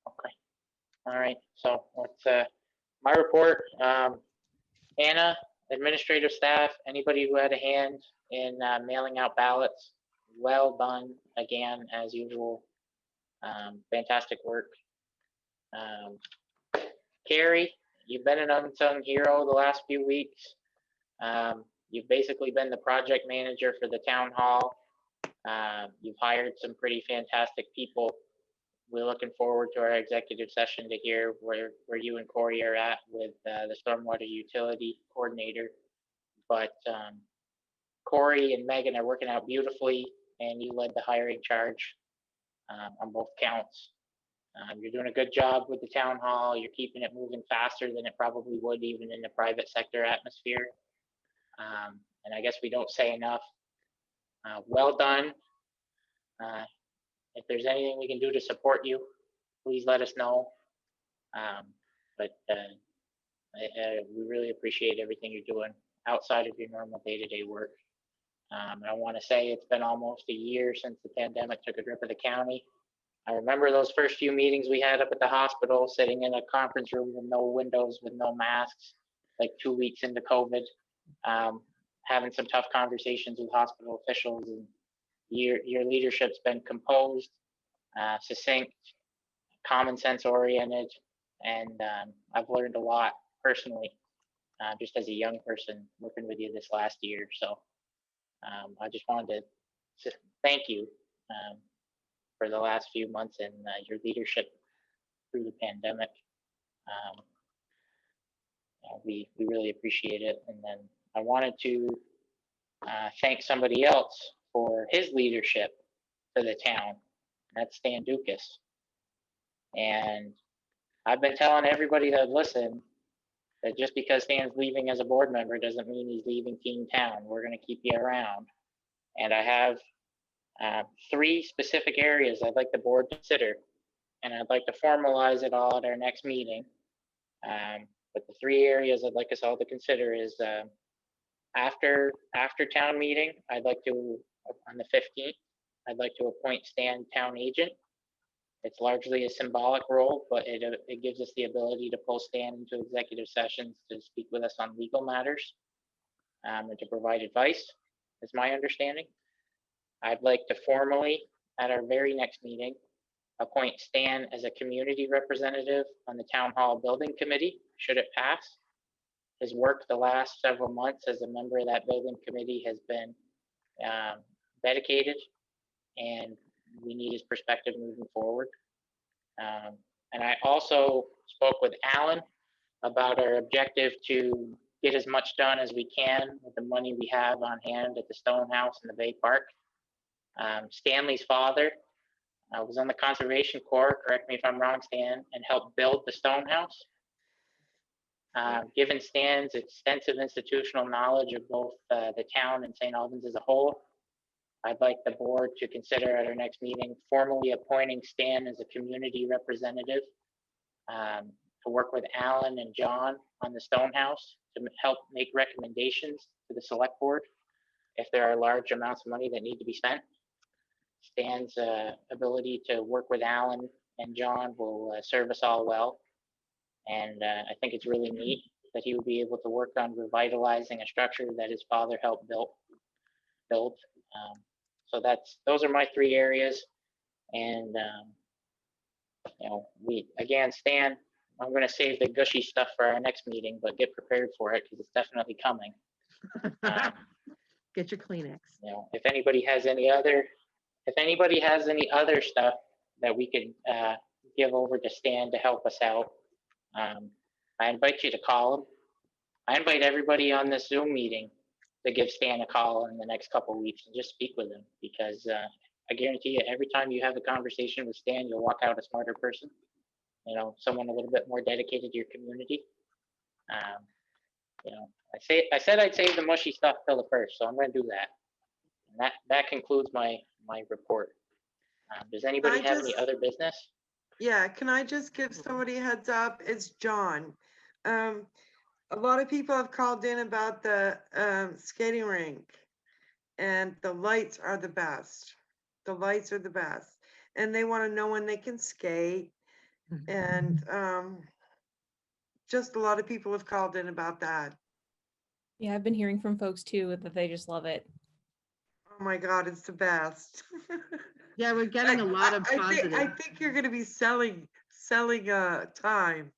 Okay. All right. So let's my report, Anna, administrative staff, anybody who had a hand in mailing out ballots, well done again, as usual. Fantastic work. Carrie, you've been an unsung hero the last few weeks. You've basically been the project manager for the town hall. You've hired some pretty fantastic people. We're looking forward to our executive session to hear where you and Corey are at with the stormwater utility coordinator. But Corey and Megan are working out beautifully, and you led the hiring charge on both counts. You're doing a good job with the town hall. You're keeping it moving faster than it probably would even in the private sector atmosphere. And I guess we don't say enough. Well done. If there's anything we can do to support you, please let us know. But we really appreciate everything you're doing outside of your normal day-to-day work. I want to say it's been almost a year since the pandemic took a grip of the county. I remember those first few meetings we had up at the hospital, sitting in a conference room with no windows, with no masks, like 2 weeks into COVID, having some tough conversations with hospital officials. And your leadership's been composed, succinct, common sense oriented, and I've learned a lot personally, just as a young person working with you this last year. So I just wanted to thank you for the last few months and your leadership through the pandemic. We really appreciate it. And then I wanted to thank somebody else for his leadership for the town. That's Stan Dukas. And I've been telling everybody that listen that just because Stan's leaving as a board member doesn't mean he's leaving Team Town. We're going to keep you around. And I have 3 specific areas I'd like the board to consider, and I'd like to formalize it all at our next meeting. But the 3 areas I'd like us all to consider is after town meeting, I'd like to, on the 15th, I'd like to appoint Stan town agent. It's largely a symbolic role, but it gives us the ability to pull Stan into executive sessions to speak with us on legal matters and to provide advice, is my understanding. I'd like to formally, at our very next meeting, appoint Stan as a community representative on the Town Hall Building Committee, should it pass. His work the last several months as a member of that building committee has been dedicated, and we need his perspective moving forward. And I also spoke with Alan about our objective to get as much done as we can with the money we have on hand at the Stone House in the Bay Park. Stanley's father was on the Conservation Corps, correct me if I'm wrong, Stan, and helped build the Stone House. Given Stan's extensive institutional knowledge of both the town and St. Albans as a whole, I'd like the board to consider at our next meeting formally appointing Stan as a community representative to work with Alan and John on the Stone House to help make recommendations to the select board if there are large amounts of money that need to be spent. Stan's ability to work with Alan and John will serve us all well. And I think it's really neat that he would be able to work on revitalizing a structure that his father helped build. So those are my 3 areas. And Stan, I'm going to save the gushy stuff for our next meeting, but get prepared for it because it's definitely coming. Get your Kleenex. If anybody has any other stuff that we could give over to Stan to help us out, I invite you to call him. I invite everybody on this Zoom meeting to give Stan a call in the next couple of weeks and just speak with him, because I guarantee you, every time you have a conversation with Stan, you'll walk out a smarter person. Someone a little bit more dedicated to your community. I said I'd save the mushy stuff till the first, so I'm going to do that. And that concludes my report. Does anybody have any other business? Yeah, can I just give somebody a heads up? It's John. A lot of people have called in about the skating rink, and the lights are the best. The lights are the best. And they want to know when they can skate. And just a lot of people have called in about that. Yeah, I've been hearing from folks too that they just love it. Oh my God, it's the best. Yeah, we're getting a lot of I positive. think you're gonna be selling time.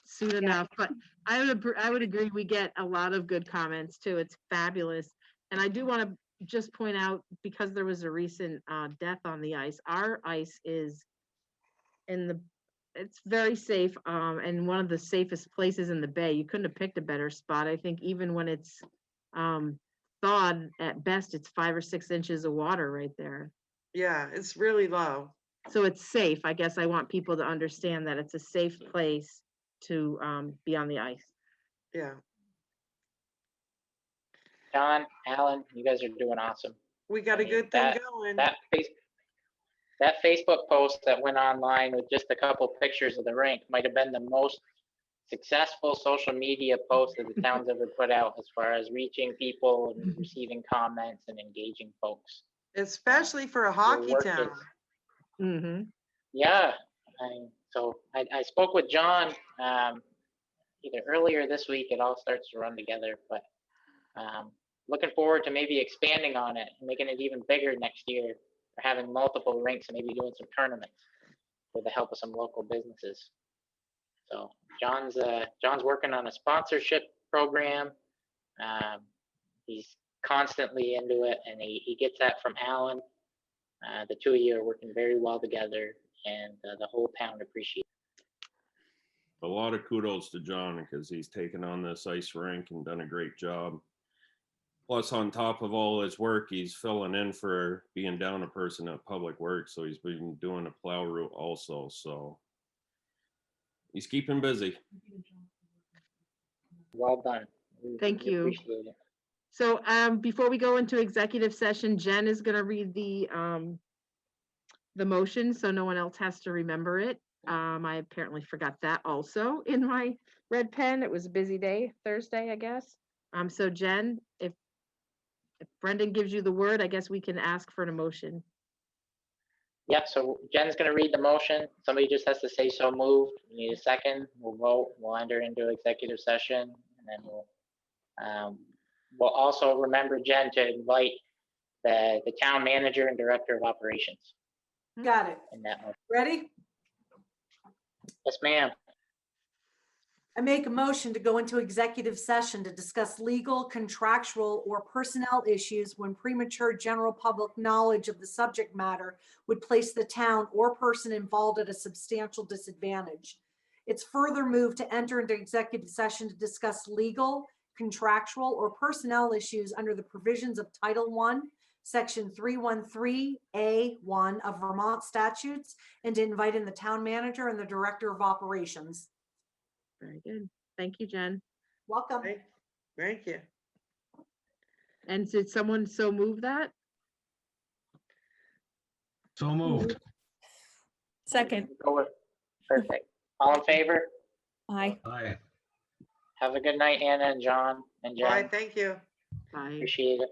Soon enough, but I would agree, we get a lot of good comments too. It's fabulous. And I do want to just point out, because there was a recent death on the ice, our ice is it's very safe, and one of the safest places in the bay. You couldn't have picked a better spot. I think even when it's thawed, at best, it's 5 or 6 inches of water right there. Yeah, it's really low. So it's safe. I guess I want people to understand that it's a safe place to be on the ice. Yeah, John, Alan, you guys are doing awesome. we got I a mean, good thing going. That Facebook post that went online with just a couple pictures of the rink might have been the most successful social media post that the town's ever put out, as far as reaching people and receiving comments and engaging folks. Especially for a hockey work town. Mm-hmm. Yeah, I spoke with John either earlier this week. It all starts to run together, but looking forward to maybe expanding on it and making it even bigger next year, or having multiple rinks and maybe doing some tournaments with the help of some local businesses. So John's working on a sponsorship program. He's constantly into it, and he gets that from Alan. The two of you are working very well together, and the whole town appreciates it. A lot of kudos to John, because he's taken on this ice rink and done a great job. Plus, on top of all his work, he's filling in for being down a person at Public Works, so he's been doing a plow route also. So he's keeping busy. Well done. Thank you. Appreciate it. So before we go into executive session, Jen is going to read the motion, so no one else has to remember it. I apparently forgot that also in my red pen. It was a busy day, Thursday, I guess. So Jen, if Brendan gives you the word, I guess we can ask for an motion. Yeah, so Jen's gonna read the motion. Somebody just has to say so moved. We need a second. We'll vote. We'll enter into executive session, and then we'll also remember, Jen, to invite the town manager and director of operations Got it. in that motion. Ready? Yes, ma'am. I make a motion to go into executive session to discuss legal, contractual, or personnel issues when premature general public knowledge of the subject matter would place the town or person involved at a substantial disadvantage. It's further moved to enter into executive session to discuss legal, contractual, or personnel issues under the provisions of Title I, Section 313A1 of Vermont statutes, and to invite in the town manager and the director of operations. Very good. Thank you, Jen. Welcome. Thank you. And did someone so move that? So moved. Second. Perfect. All in favor? Aye. Aye. Have a good night, Anna and John and Jen. Bye, thank you. Bye. Appreciate it.